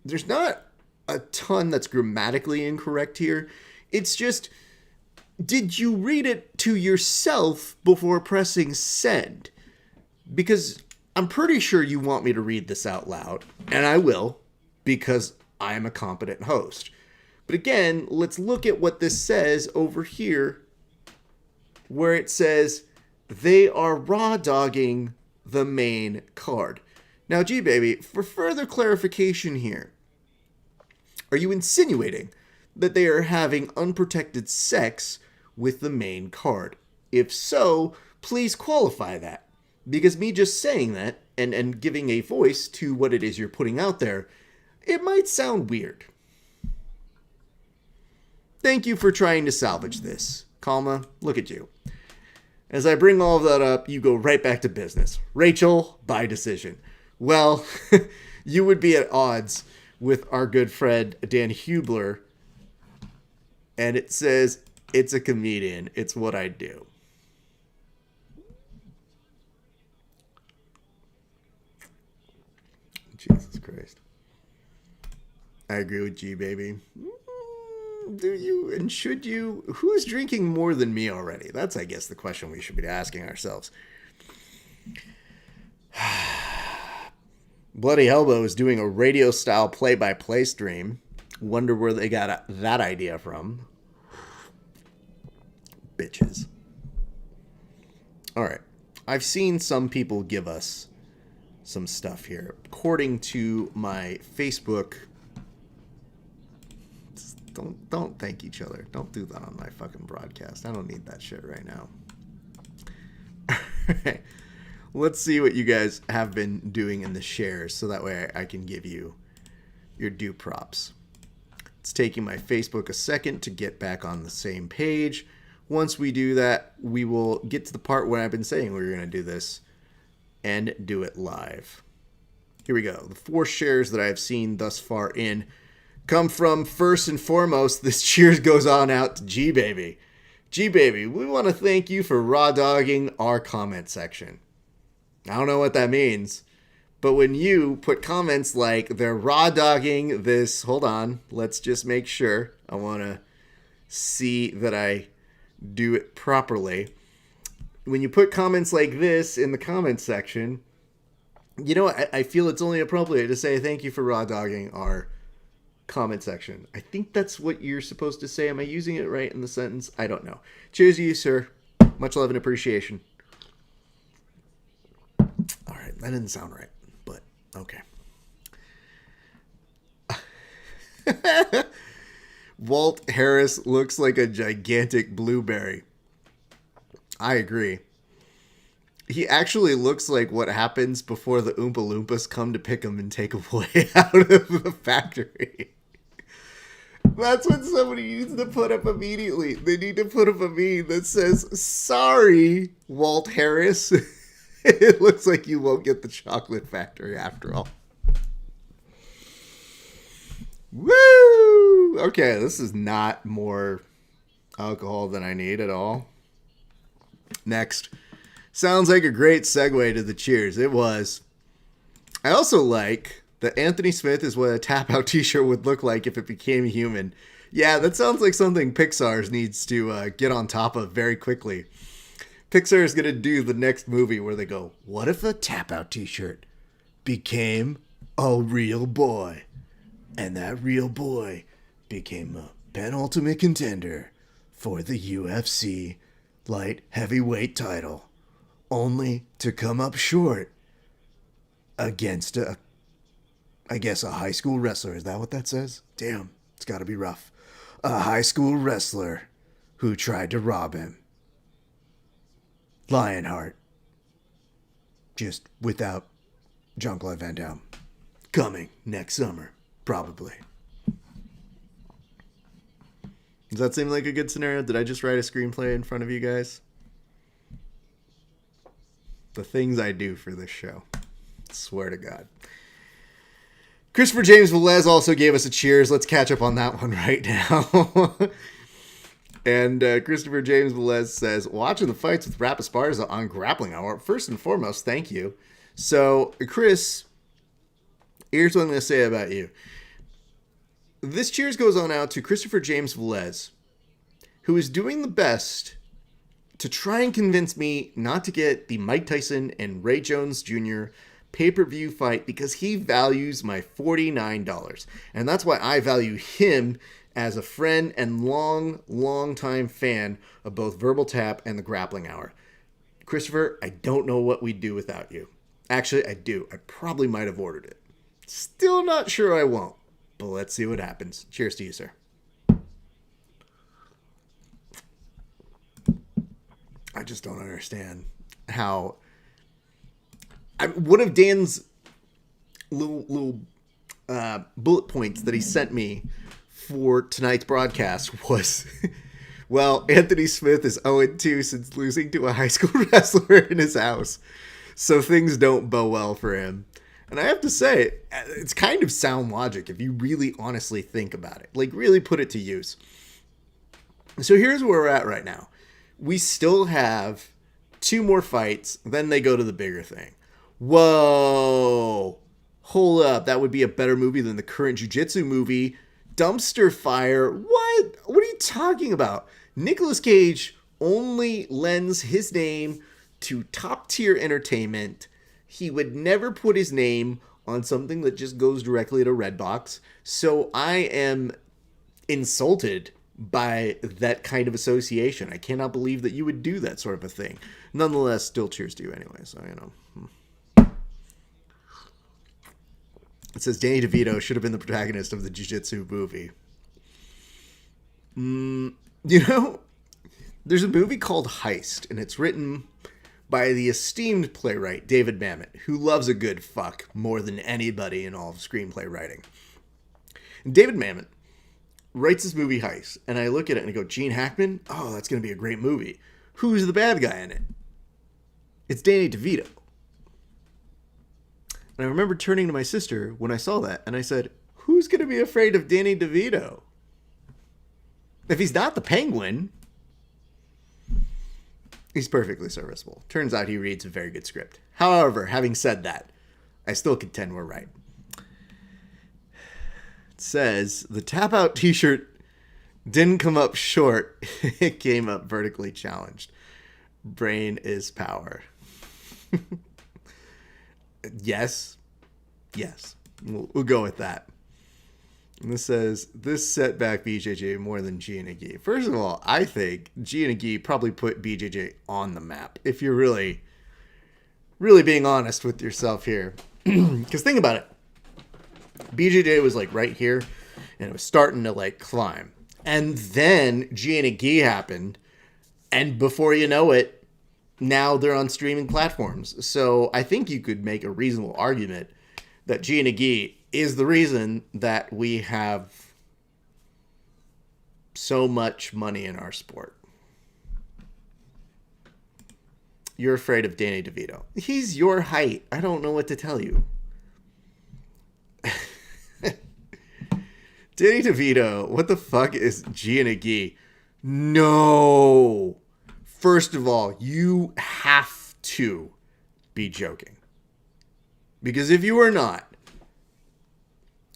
There's not a ton that's grammatically incorrect here. It's just, did you read it to yourself before pressing send? Because I'm pretty sure you want me to read this out loud, and I will, because I am a competent host. But again, let's look at what this says over here, where it says, they are raw dogging the main card. Now, G-Baby, for further clarification here, are you insinuating that they are having unprotected sex with the main card? If so, please qualify that. Because me just saying that and giving a voice to what it is you're putting out there, it might sound weird. Thank you for trying to salvage this. Calma, look at you. As I bring all of that up, you go right back to business. Rachel, by decision. Well, you would be at odds with our good friend Dan Hubler, and it says, it's a comedian. It's what I do. Jesus Christ. I agree with G, baby. Do you and should you? Who's drinking more than me already? That's, I guess, the question we should be asking ourselves. Bloody Elbow is doing a radio-style play-by-play stream. Wonder where they got that idea from. Bitches. All right. I've seen some people give us some stuff here. According to my Facebook... Don't thank each other. Don't do that on my fucking broadcast. I don't need that shit right now. All right. Let's see what you guys have been doing in the shares so that way I can give you your due props. It's taking my Facebook a second to get back on the same page. Once we do that, we will get to the part where I've been saying we were going to do this and do it live. Here we go. The 4 shares that I've seen thus far in come from, first and foremost, this cheers goes on out to G-Baby. G-Baby, we want to thank you for raw dogging our comment section. I don't know what that means, but when you put comments like they're raw dogging this, hold on, let's just make sure. I want to see that I do it properly. When you put comments like this in the comment section, you know, I feel it's only appropriate to say thank you for raw dogging our comment section. I think that's what you're supposed to say. Am I using it right in the sentence? I don't know. Cheers to you, sir. Much love and appreciation. All right, that didn't sound right, but okay. Walt Harris looks like a gigantic blueberry. I agree. He actually looks like what happens before the Oompa Loompas come to pick him and take him away out of the factory. That's what somebody needs to put up immediately. They need to put up a meme that says, "Sorry, Walt Harris. It looks like you won't get the chocolate factory after all." Woo! Okay, this is not more alcohol than I need at all. Next. Sounds like a great segue to the cheers. It was. I also like that Anthony Smith is what a Tap Out t-shirt would look like if it became human. Yeah, that sounds like something Pixar needs to get on top of very quickly. Pixar is going to do the next movie where they go, what if a Tap Out t-shirt became a real boy? And that real boy became a penultimate contender for the UFC light heavyweight title. Only to come up short against a high school wrestler. Is that what that says? Damn, it's got to be rough. A high school wrestler who tried to rob him. Lionheart. Just without Jean-Claude Van Damme. Coming next summer, probably. Does that seem like a good scenario? Did I just write a screenplay in front of you guys? The things I do for this show. Swear to God. Christopher James Velez also gave us a cheers. Let's catch up on that one right now. And Christopher James Velez says, watching the fights with Rap Esparza on Grappling Hour. First and foremost, thank you. So, Chris, here's what I'm going to say about you. This cheers goes on out to Christopher James Velez, who is doing the best to try and convince me not to get the Mike Tyson and Ray Jones Jr. pay-per-view fight because he values my $49. And that's why I value him as a friend and long time fan of both Verbal Tap and the Grappling Hour. Christopher, I don't know what we'd do without you. Actually, I do. I probably might have ordered it. Still not sure I won't, but let's see what happens. Cheers to you, sir. I just don't understand how... one of Dan's little bullet points that he sent me for tonight's broadcast was Well, Anthony Smith is 0-2 since losing to a high school wrestler in his house. So things don't bow well for him. And I have to say, it's kind of sound logic if you really honestly think about it. Like, really put it to use. So here's where we're at right now. We still have 2 more fights, then they go to the bigger thing. Whoa! Hold up, that would be a better movie than the current jiu-jitsu movie. Dumpster Fire? What? What are you talking about? Nicolas Cage only lends his name to top-tier entertainment. He would never put his name on something that just goes directly to Redbox. So I am insulted by that kind of association. I cannot believe that you would do that sort of a thing. Nonetheless, still cheers to you anyway, so, you know. It says Danny DeVito should have been the protagonist of the Jiu-Jitsu movie. You know, there's a movie called Heist, and it's written by the esteemed playwright David Mamet, who loves a good fuck more than anybody in all of screenplay writing. And David Mamet writes this movie Heist, and I look at it and I go, Gene Hackman? Oh, that's going to be a great movie. Who's the bad guy in it? It's Danny DeVito. And I remember turning to my sister when I saw that, and I said, who's going to be afraid of Danny DeVito? If he's not the Penguin, he's perfectly serviceable. Turns out he reads a very good script. However, having said that, I still contend we're right. It says, the tap-out t-shirt didn't come up short. It came up vertically challenged. Brain is power. Yes. We'll go with that. And this says, this set back BJJ more than G and Agi. First of all, I think G and Agi probably put BJJ on the map. If you're really being honest with yourself here. Because think about it. BJJ was like right here, and it was starting to like climb. And then G and Agi happened, and before you know it, now they're on streaming platforms. So I think you could make a reasonable argument that G and Agi is the reason that we have so much money in our sport. You're afraid of Danny DeVito. He's your height. I don't know what to tell you. Danny DeVito, what the fuck is G and Agi? No. First of all, you have to be joking. Because if you are not,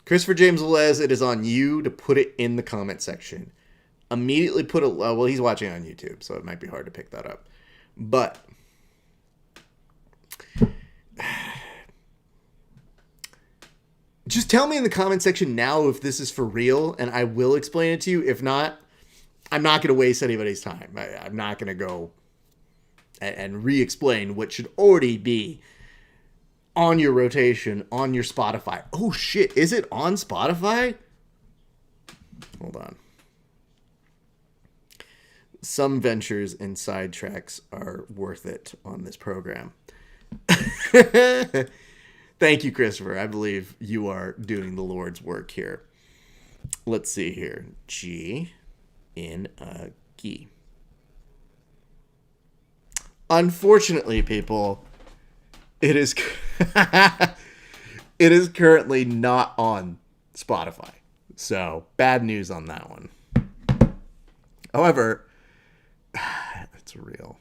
Christopher James Velez, it is on you to put it in the comment section. Immediately put it, well, he's watching on YouTube, so it might be hard to pick that up. But just tell me in the comment section now if this is for real, and I will explain it to you. If not, I'm not going to waste anybody's time. I'm not going to go and re-explain what should already be on your rotation, on your Spotify. Oh shit, is it on Spotify? Hold on. Some ventures and sidetracks are worth it on this program. Thank you, Christopher. I believe you are doing the Lord's work here. Let's see here. G in a gi. Unfortunately, people, it is it is currently not on Spotify. So, bad news on that one. However, it's real.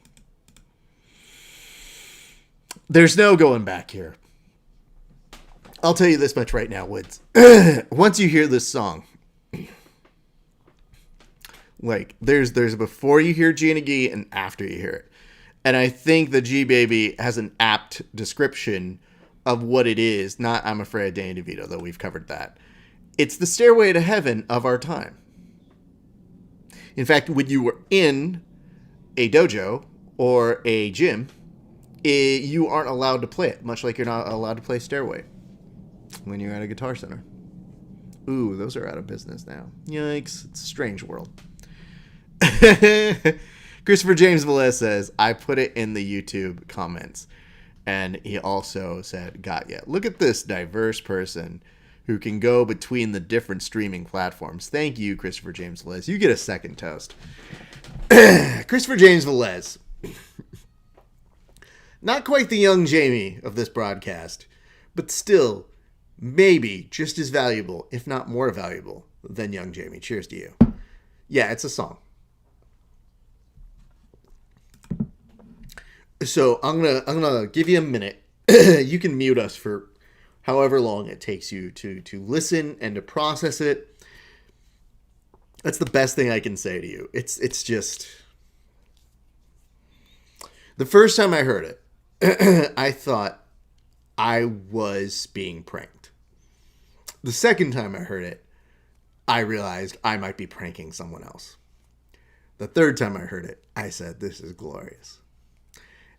There's no going back here. I'll tell you this much right now, Woods. Once you hear this song, like, there's a before you hear G and Agi and after you hear it. And I think the G Baby has an apt description of what it is. Not I'm Afraid of Danny DeVito, though we've covered that. It's the stairway to heaven of our time. In fact, when you were in a dojo or a gym, you aren't allowed to play it, much like you're not allowed to play Stairway when you're at a Guitar Center. Ooh, those are out of business now. Yikes. It's a strange world. Christopher James Velez says, I put it in the YouTube comments. And he also said, got ya. Look at this diverse person who can go between the different streaming platforms. Thank you, Christopher James Velez. You get a second toast. Christopher James Velez. Not quite the young Jamie of this broadcast, but still maybe just as valuable, if not more valuable, than young Jamie. Cheers to you. Yeah, it's a song. So I'm gonna give you a minute. You can mute us for however long it takes you to listen and to process it. That's the best thing I can say to you. It's just the first time I heard it, I thought I was being pranked. The second time I heard it, I realized I might be pranking someone else. The third time I heard it, I said, this is glorious.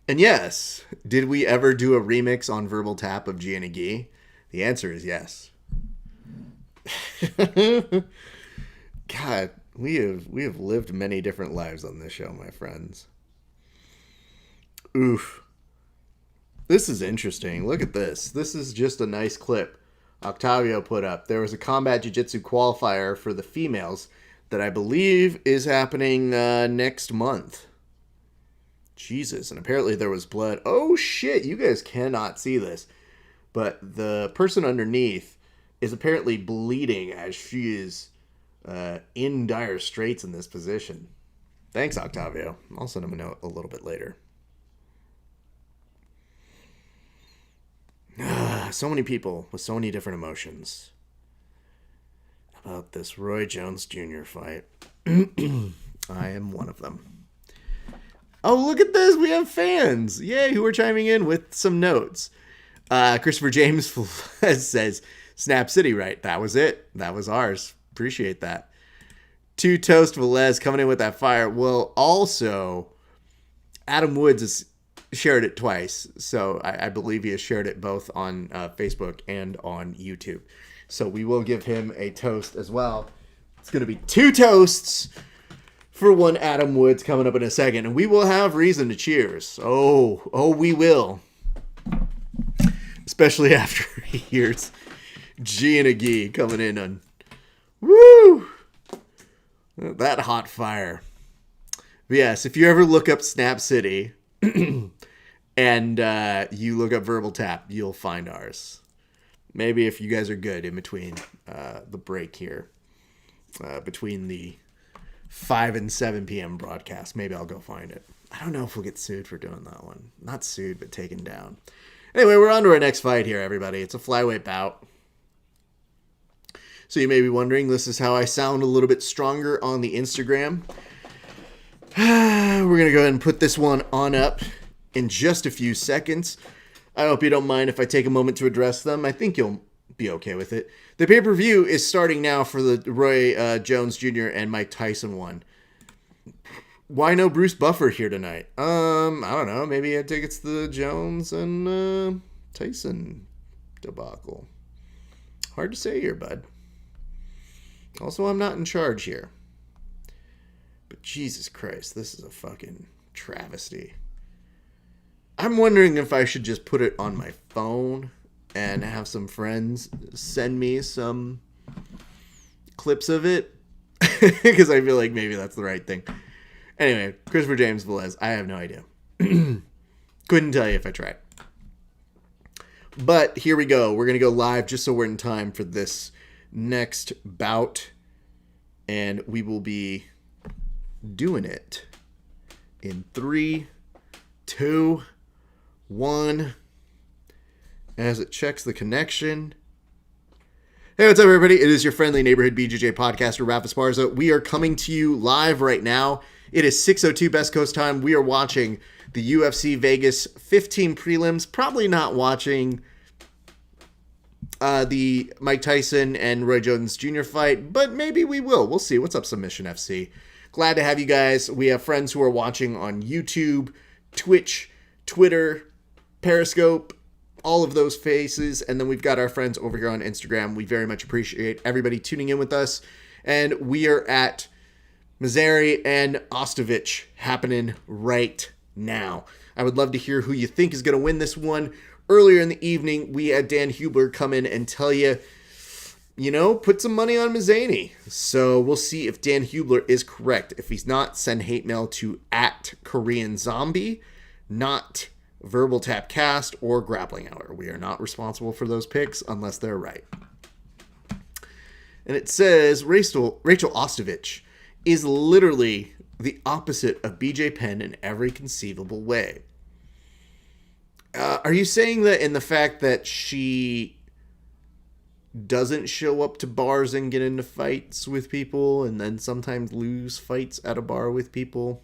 And yes, did we ever do a remix on Verbal Tap of G and a Gee? The answer is yes. God, we have lived many different lives on this show, my friends. Oof. This is interesting. Look at this. This is just a nice clip Octavio put up. There was a combat jiu-jitsu qualifier for the females that I believe is happening next month. Jesus, and apparently there was blood. Oh shit, you guys cannot see this. But the person underneath is apparently bleeding as she is in dire straits in this position. Thanks, Octavio. I'll send him a note a little bit later. So many people with so many different emotions about this Roy Jones Jr. fight. I am one of them. Oh, look at this. We have fans. Yay, who are chiming in with some notes. Christopher James says, Snap City, right? That was it. That was ours. Appreciate that. Two Toast Velez coming in with that fire. Well, also, Adam Woods has shared it twice. So I believe he has shared it both on Facebook and on YouTube. So we will give him a toast as well. It's going to be 2 toasts for one Adam Woods coming up in a second. And we will have reason to cheers. Oh, we will. Especially after he hears G and a Gee coming in on, woo, that hot fire. But yes, if you ever look up Snap City and you look up Verbal Tap, you'll find ours. Maybe if you guys are good in between the break here, between the 5 and 7 p.m. broadcast, maybe I'll go find it. I don't know if we'll get sued for doing that one. Not sued, but taken down. Anyway, we're on to our next fight here, everybody. It's a flyweight bout. So you may be wondering, this is how I sound a little bit stronger on the Instagram. We're going to go ahead and put this one on up in just a few seconds. I hope you don't mind if I take a moment to address them. I think you'll be okay with it. The pay-per-view is starting now for the Roy Jones Jr. and Mike Tyson one. Why no Bruce Buffer here tonight? I don't know. Maybe he had tickets to the Jones and Tyson debacle. Hard to say here, bud. Also, I'm not in charge here. But Jesus Christ, this is a fucking travesty. I'm wondering if I should just put it on my phone and have some friends send me some clips of it. Because I feel like maybe that's the right thing. Anyway, Christopher James Velez, I have no idea. Couldn't tell you if I tried. But here we go. We're going to go live just so we're in time for this next bout. And we will be doing it in 3, 2, 1. As it checks the connection. Hey, what's up, everybody? It is your friendly neighborhood BJJ podcaster, Rafa Esparza. We are coming to you live right now. It is 6:02 Best Coast time. We are watching the UFC Vegas 15 prelims. Probably not watching the Mike Tyson and Roy Jones Jr. fight, but maybe we will. We'll see. What's up, Submission FC? Glad to have you guys. We have friends who are watching on YouTube, Twitch, Twitter, Periscope, all of those faces. And then we've got our friends over here on Instagram. We very much appreciate everybody tuning in with us. And we are at Mazzari and Ostovich happening right now. I would love to hear who you think is going to win this one. Earlier in the evening, we had Dan Hubler come in and tell you put some money on Mazzani. So we'll see if Dan Hubler is correct. If he's not, send hate mail to @KoreanZombie, not Verbal Tap Cast or Grappling Hour. We are not responsible for those picks unless they're right. And it says Rachel Ostovich is literally the opposite of BJ Penn in every conceivable way. Are you saying that in the fact that she doesn't show up to bars and get into fights with people and then sometimes lose fights at a bar with people?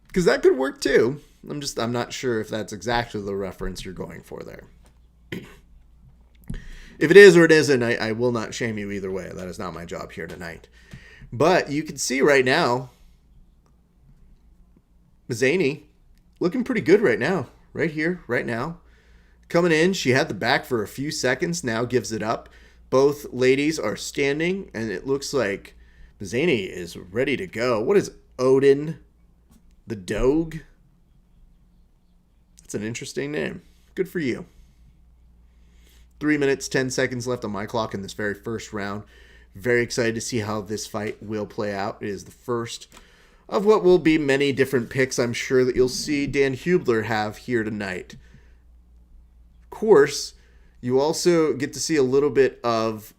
Because that could work too. I'm not sure if that's exactly the reference you're going for there. If it is or it isn't, I will not shame you either way. That is not my job here tonight. But you can see right now, Mazzani looking pretty good right now. Right here, right now. Coming in, she had the back for a few seconds, now gives it up. Both ladies are standing, and it looks like Mazzani is ready to go. What is Odin the Doge? That's an interesting name. Good for you. 3 minutes, 10 seconds left on my clock in this very first round. Very excited to see how this fight will play out. It is the first of what will be many different picks I'm sure that you'll see Dan Hubler have here tonight. Of course, you also get to see a little bit of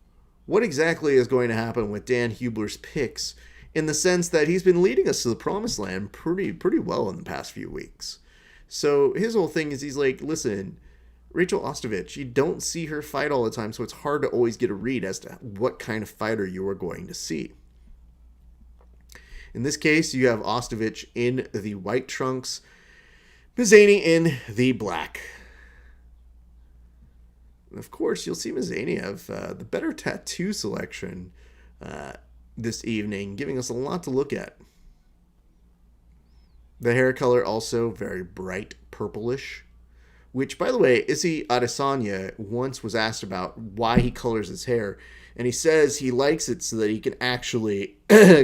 what exactly is going to happen with Dan Hubler's picks, in the sense that he's been leading us to the promised land pretty well in the past few weeks. So his whole thing is he's like, listen, Rachel Ostovich, you don't see her fight all the time, so it's hard to always get a read as to what kind of fighter you are going to see. In this case, you have Ostovich in the white trunks, Mazzani in the black. And of course, you'll see Mazzani have the better tattoo selection this evening, giving us a lot to look at. The hair color also very bright purplish, which, by the way, Izzy Adesanya once was asked about why he colors his hair, and he says he likes it so that he can actually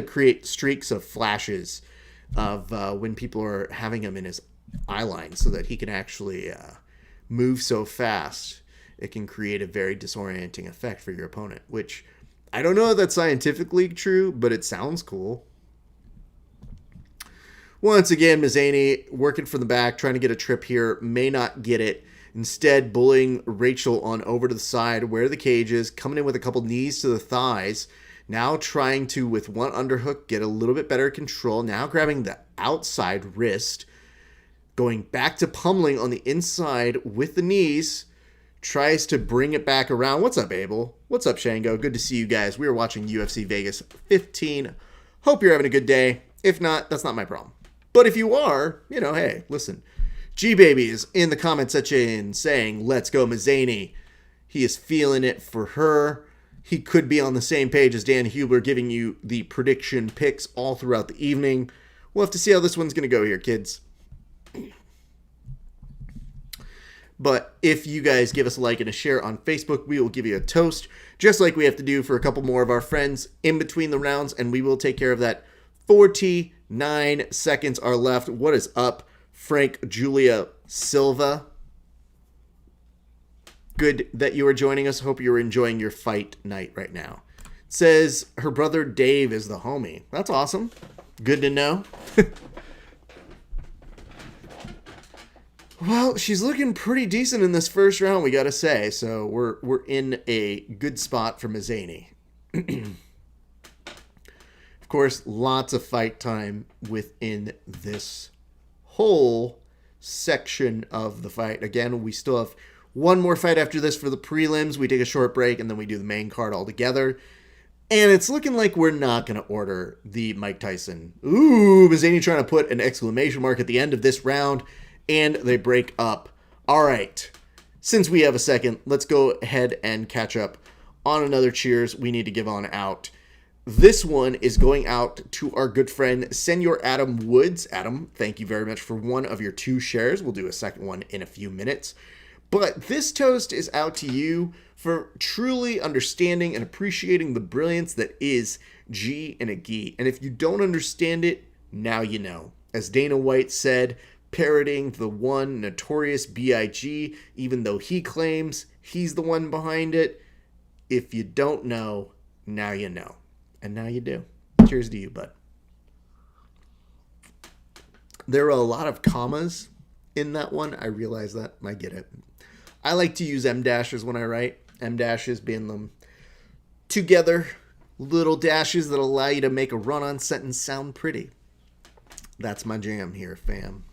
create streaks of flashes of when people are having him in his eye line, so that he can actually move so fast it can create a very disorienting effect for your opponent, which I don't know if that's scientifically true, but it sounds cool. Once again, Mazzani working from the back, trying to get a trip here, may not get it. Instead, bullying Rachel on over to the side where the cage is, coming in with a couple knees to the thighs. Now trying to, with one underhook, get a little bit better control. Now grabbing the outside wrist. Going back to pummeling on the inside with the knees. Tries to bring it back around. What's up, Abel? What's up, Shango? Good to see you guys. We are watching UFC Vegas 15. Hope you're having a good day. If not, that's not my problem. But if you are, hey, listen. G-Baby is in the comment section saying, let's go Mazzani. He is feeling it for her. He could be on the same page as Dan Hubler, giving you the prediction picks all throughout the evening. We'll have to see how this one's going to go here, kids. But if you guys give us a like and a share on Facebook, we will give you a toast, just like we have to do for a couple more of our friends in between the rounds, and we will take care of that. 49 seconds are left. What is up, Frank Julia Silva? Good that you are joining us. Hope you're enjoying your fight night right now. It says her brother Dave is the homie. That's awesome. Good to know. Well, she's looking pretty decent in this first round, we gotta say. So we're in a good spot for Mazzani. Of course, lots of fight time within this whole section of the fight. Again, we still have one more fight after this for the prelims. We take a short break, and then we do the main card all together. And it's looking like we're not going to order the Mike Tyson. Ooh, Mazzani trying to put an exclamation mark at the end of this round. And they break up. All right. Since we have a second, let's go ahead and catch up on another cheers we need to give on out. This one is going out to our good friend, Senor Adam Woods. Adam, thank you very much for one of your 2 shares. We'll do a second one in a few minutes. But this toast is out to you for truly understanding and appreciating the brilliance that is G and a Gi. And if you don't understand it, now you know. As Dana White said, parroting the one notorious B.I.G., even though he claims he's the one behind it, If you don't know, now you know. And now you do. Cheers to you, bud. There are a lot of commas in that one. I realize that. I get it. I like to use M dashes when I write. M dashes being them together little dashes that allow you to make a run-on sentence sound pretty. That's my jam here, fam.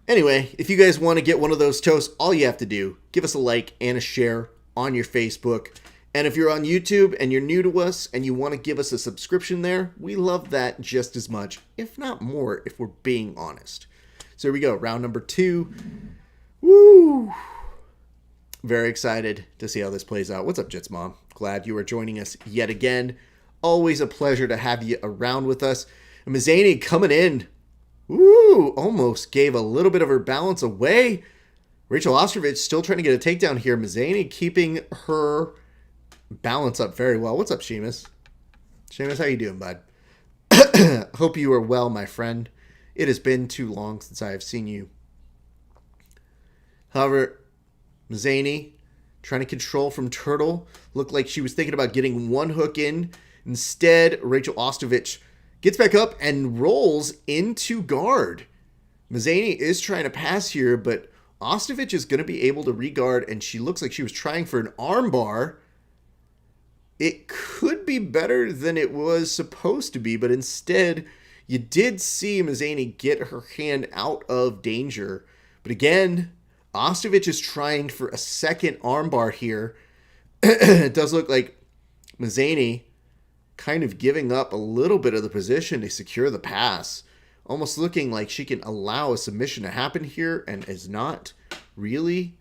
Anyway, if you guys want to get one of those toasts, all you have to do, give us a like and a share on your Facebook. And if you're on YouTube and you're new to us and you want to give us a subscription there, we love that just as much, if not more, if we're being honest. So here we go, round number 2. Woo! Very excited to see how this plays out. What's up, Jits Mom? Glad you are joining us yet again. Always a pleasure to have you around with us. And Mazzani coming in. Woo! Almost gave a little bit of her balance away. Rachel Ostrovich still trying to get a takedown here. Mazzani keeping her balance up very well. What's up, Seamus? Seamus, how you doing, bud? Hope you are well, my friend. It has been too long since I have seen you. However, Mazzani trying to control from Turtle. Looked like she was thinking about getting one hook in. Instead, Rachel Ostovich gets back up and rolls into guard. Mazzani is trying to pass here, but Ostovich is going to be able to re-guard, and she looks like she was trying for an arm bar. It could be better than it was supposed to be, but instead, you did see Mazzani get her hand out of danger. But again, Ostovich is trying for a second armbar here. It does look like Mazzani kind of giving up a little bit of the position to secure the pass. Almost looking like she can allow a submission to happen here and is not really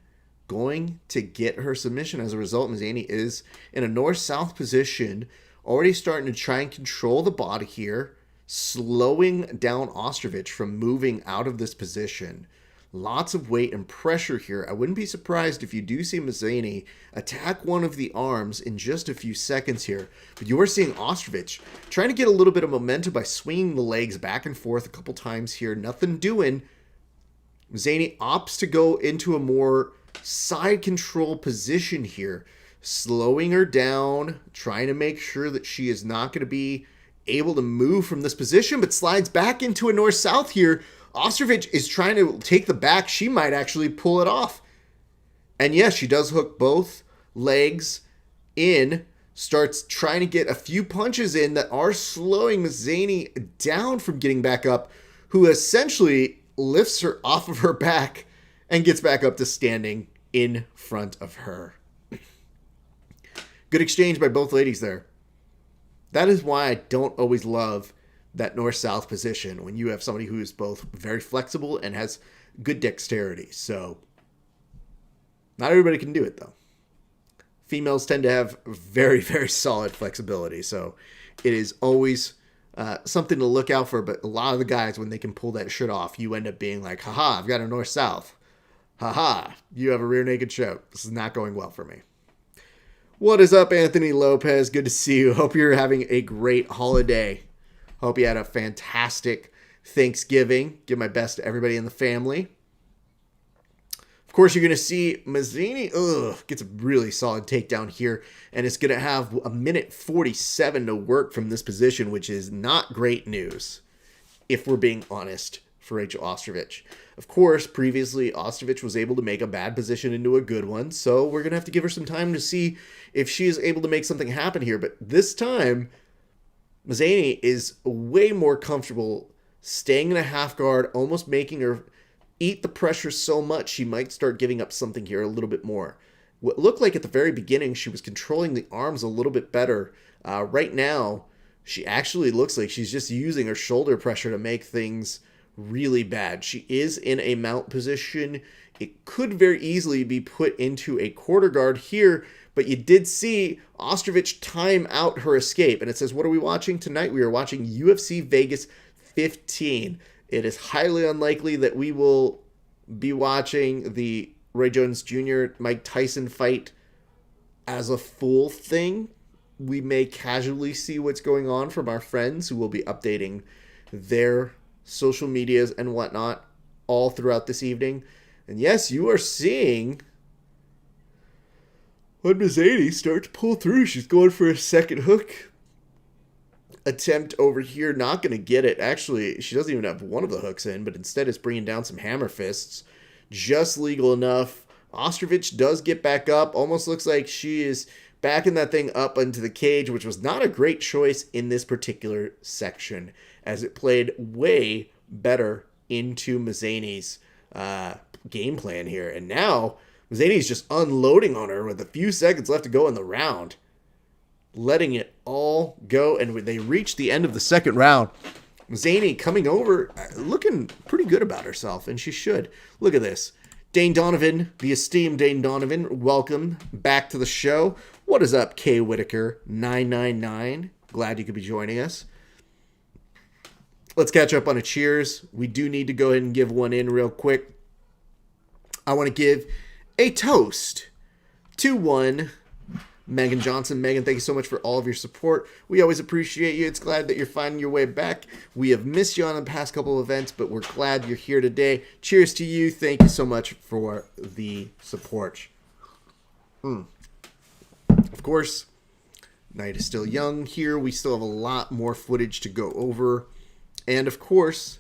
going to get her submission. As a result, Mazzani is in a north-south position, already starting to try and control the body here, slowing down Ostrovich from moving out of this position. Lots of weight and pressure here. I wouldn't be surprised if you do see Mazzani attack one of the arms in just a few seconds here. But you are seeing Ostrovich trying to get a little bit of momentum by swinging the legs back and forth a couple times here. Nothing doing. Mazzani opts to go into a more side control position here, slowing her down, trying to make sure that she is not going to be able to move from this position, but slides back into a north-south here. Ostrovich is trying to take the back. She might actually pull it off. And yes, she does hook both legs in, starts trying to get a few punches in that are slowing Mazzani down from getting back up, who essentially lifts her off of her back and gets back up to standing in front of her. Good exchange by both ladies there. That is why I don't always love that north-south position when you have somebody who is both very flexible and has good dexterity. So, not everybody can do it, though. Females tend to have very, very solid flexibility. So, it is always something to look out for. But a lot of the guys, when they can pull that shit off, you end up being like, haha, I've got a north-south. Haha, you have a rear naked choke. This is not going well for me. What is up, Anthony Lopez? Good to see you. Hope you're having a great holiday. Hope you had a fantastic Thanksgiving. Give my best to everybody in the family. Of course, you're going to see Mazzani gets a really solid takedown here, and it's going to have 1:47 to work from this position, which is not great news, if we're being honest, for Rachel Ostrovich. Of course, previously, Ostrovich was able to make a bad position into a good one, so we're going to have to give her some time to see if she is able to make something happen here. But this time, Mazzani is way more comfortable staying in a half guard, almost making her eat the pressure so much she might start giving up something here a little bit more. What looked like at the very beginning, she was controlling the arms a little bit better. Right now, she actually looks like she's just using her shoulder pressure to make things really bad. She is in a mount position. It could very easily be put into a quarter guard here, but you did see Ostrovich time out her escape. And it says, what are we watching tonight? We are watching UFC Vegas 15. It is highly unlikely that we will be watching the Roy Jones Jr. Mike Tyson fight as a full thing. We may casually see what's going on from our friends who will be updating their social medias and whatnot all throughout this evening. And yes, you are seeing on Mazzani start to pull through. She's going for a second hook attempt over here. Not going to get it. Actually, she doesn't even have one of the hooks in, but instead it's bringing down some hammer fists. Just legal enough. Ostrovich does get back up. Almost looks like she is backing that thing up into the cage, which was not a great choice in this particular section, as it played way better into Mazzani's game plan here. And now Mazzani's just unloading on her with a few seconds left to go in the round, letting it all go. And when they reach the end of the second round, Mazzani coming over, looking pretty good about herself, and she should. Look at this. Dane Donovan, the esteemed Dane Donovan, welcome back to the show. What is up, K. Whitaker 999? Glad you could be joining us. Let's catch up on a cheers. We do need to go ahead and give one in real quick. I want to give a toast to one Megan Johnson. Megan, thank you so much for all of your support. We always appreciate you. It's glad that you're finding your way back. We have missed you on the past couple of events, but we're glad you're here today. Cheers to you. Thank you so much for the support. Of course, night is still young here. We still have a lot more footage to go over. And of course,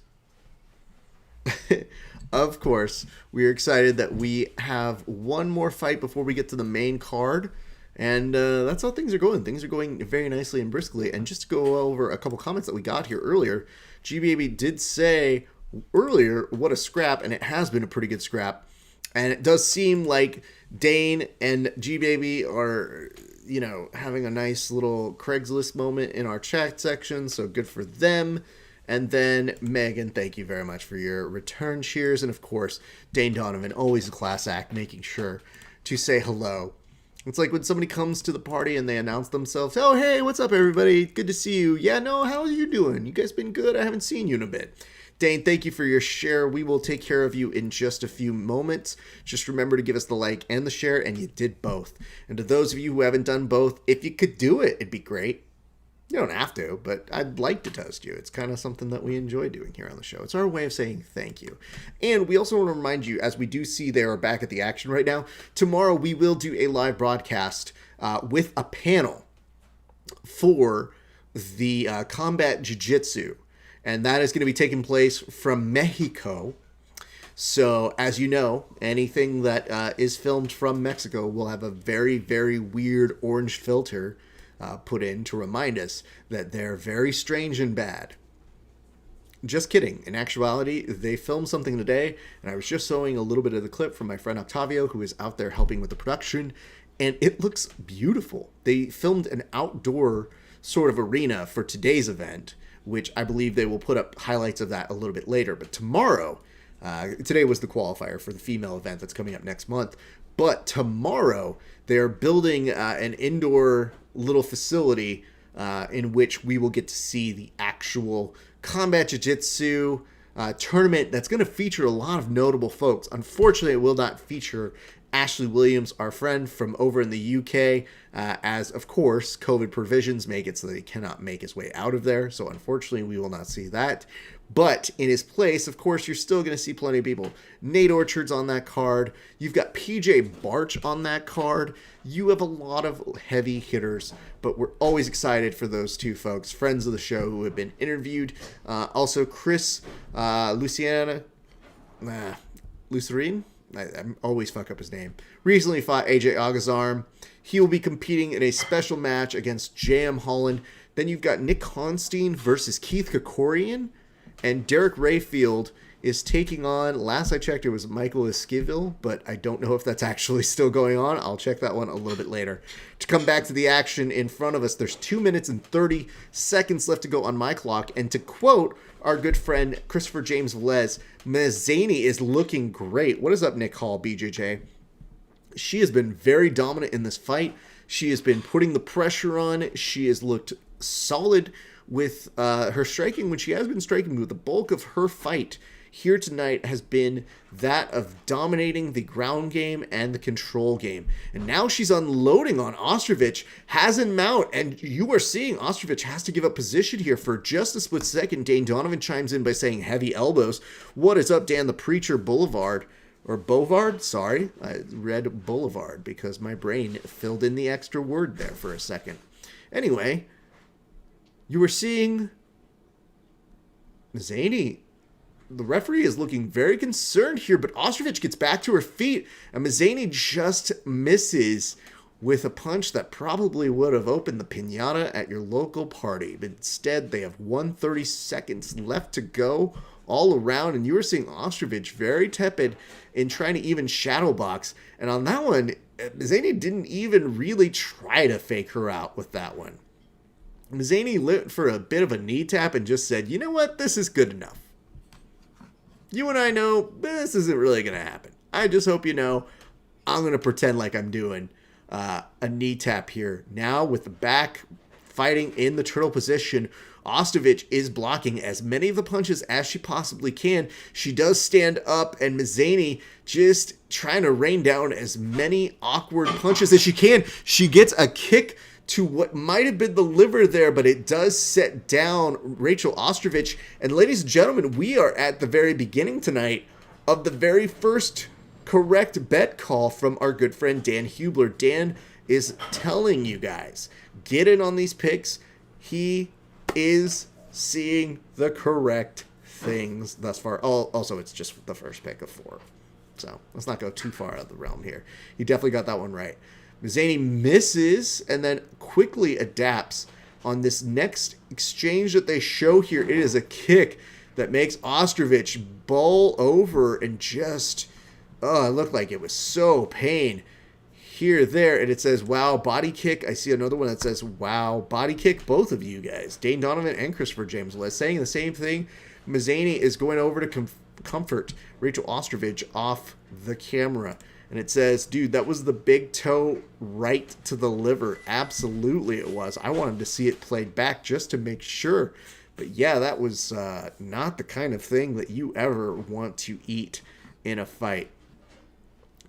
we are excited that we have one more fight before we get to the main card. And that's how things are going. Things are going very nicely and briskly. And just to go over a couple comments that we got here earlier, G-Baby did say earlier, what a scrap, and it has been a pretty good scrap. And it does seem like Dane and G-Baby are, having a nice little Craigslist moment in our chat section, so good for them. And then, Megan, thank you very much for your return cheers. And of course, Dane Donovan, always a class act, making sure to say hello. It's like when somebody comes to the party and they announce themselves, oh, hey, what's up, everybody? Good to see you. Yeah, no, how are you doing? You guys been good? I haven't seen you in a bit. Dane, thank you for your share. We will take care of you in just a few moments. Just remember to give us the like and the share, and you did both. And to those of you who haven't done both, if you could do it, it'd be great. You don't have to, but I'd like to toast you. It's kind of something that we enjoy doing here on the show. It's our way of saying thank you. And we also want to remind you, as we do see they are back at the action right now, tomorrow we will do a live broadcast with a panel for the combat jiu-jitsu. And that is going to be taking place from Mexico. So, as you know, anything that is filmed from Mexico will have a very, very weird orange filter put in to remind us that they're very strange and bad. Just kidding. In actuality, they filmed something today, and I was just showing a little bit of the clip from my friend Octavio, who is out there helping with the production, and it looks beautiful. They filmed an outdoor sort of arena for today's event, which I believe they will put up highlights of that a little bit later. But tomorrow, today was the qualifier for the female event that's coming up next month, but tomorrow they're building an indoor little facility in which we will get to see the actual combat jiu-jitsu tournament that's going to feature a lot of notable folks. Unfortunately, it will not feature Ashley Williams, our friend from over in the UK, as, of course, COVID provisions make it so that he cannot make his way out of there. So, unfortunately, we will not see that. But in his place, of course, you're still going to see plenty of people. Nate Orchard's on that card. You've got PJ Barch on that card. You have a lot of heavy hitters, but we're always excited for those two folks, friends of the show who have been interviewed. Also, Chris Lucerine. I always fuck up his name. Recently fought AJ Agazarm. He will be competing in a special match against J.M. Holland. Then you've got Nick Honstein versus Keith Kokorian. And Derek Rayfield is taking on, last I checked, it was Michael Esquivel, but I don't know if that's actually still going on. I'll check that one a little bit later. To come back to the action in front of us, there's 2 minutes and 30 seconds left to go on my clock. And to quote our good friend Christopher James Velez, Mazzani is looking great. What is up, Nick Hall, BJJ? She has been very dominant in this fight. She has been putting the pressure on. She has looked solid with her striking when she has been striking, but the bulk of her fight here tonight has been that of dominating the ground game and the control game. And now she's unloading on Ostrovich, has him mount, and you are seeing Ostrovich has to give up position here for just a split second. Dane Donovan chimes in by saying heavy elbows. What is up, Dan the Preacher Boulevard? Or Boulevard, sorry. I read Boulevard because my brain filled in the extra word there for a second. Anyway, you were seeing Mazzani. The referee is looking very concerned here, but Ostrovich gets back to her feet, and Mazzani just misses with a punch that probably would have opened the piñata at your local party. But instead, they have 130 seconds left to go all around, and you were seeing Ostrovich very tepid in trying to even shadow box. And on that one, Mazzani didn't even really try to fake her out with that one. Mazzani lit for a bit of a knee tap and just said, you know what, this is good enough. You and I know this isn't really going to happen. I just hope you know I'm going to pretend like I'm doing a knee tap here. Now with the back fighting in the turtle position, Ostrovich is blocking as many of the punches as she possibly can. She does stand up, and Mazzani just trying to rain down as many awkward punches as she can. She gets a kick to what might have been the liver there, but it does set down Rachel Ostrovich. And ladies and gentlemen, we are at the very beginning tonight of the very first correct bet call from our good friend Dan Hubler. Dan is telling you guys, get in on these picks. He is seeing the correct things thus far. Also, it's just the first pick of 4. So let's not go too far out of the realm here. He definitely got that one right. Mazzani misses and then quickly adapts on this next exchange that they show here. It is a kick that makes Ostrovich bowl over and just, it looked like it was so pain. Here, there, and it says, wow, body kick. I see another one that says, wow, body kick. Both of you guys, Dane Donovan and Christopher James West, saying the same thing. Mazzani is going over to comfort Rachel Ostrovich off the camera. And it says, dude, that was the big toe right to the liver. Absolutely it was. I wanted to see it played back just to make sure. But yeah, that was not the kind of thing that you ever want to eat in a fight.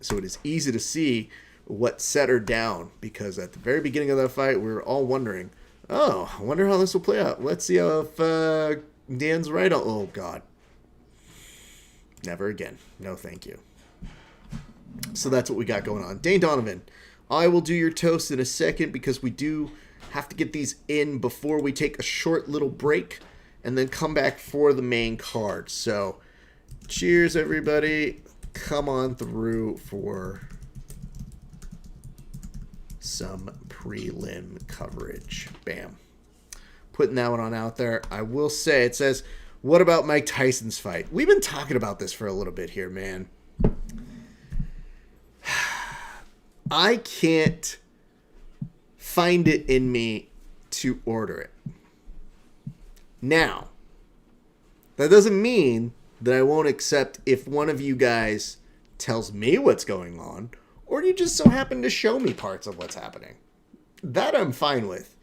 So it is easy to see what set her down, because at the very beginning of that fight, we were all wondering, I wonder how this will play out. Let's see how if Dan's right. Oh, God. Never again. No, thank you. So that's what we got going on. Dane Donovan, I will do your toast in a second because we do have to get these in before we take a short little break and then come back for the main card. So cheers, everybody. Come on through for some prelim coverage. Bam. Putting that one on out there. I will say, it says, what about Mike Tyson's fight? We've been talking about this for a little bit here, man. I can't find it in me to order it. Now, that doesn't mean that I won't accept if one of you guys tells me what's going on, or you just so happen to show me parts of what's happening. That I'm fine with.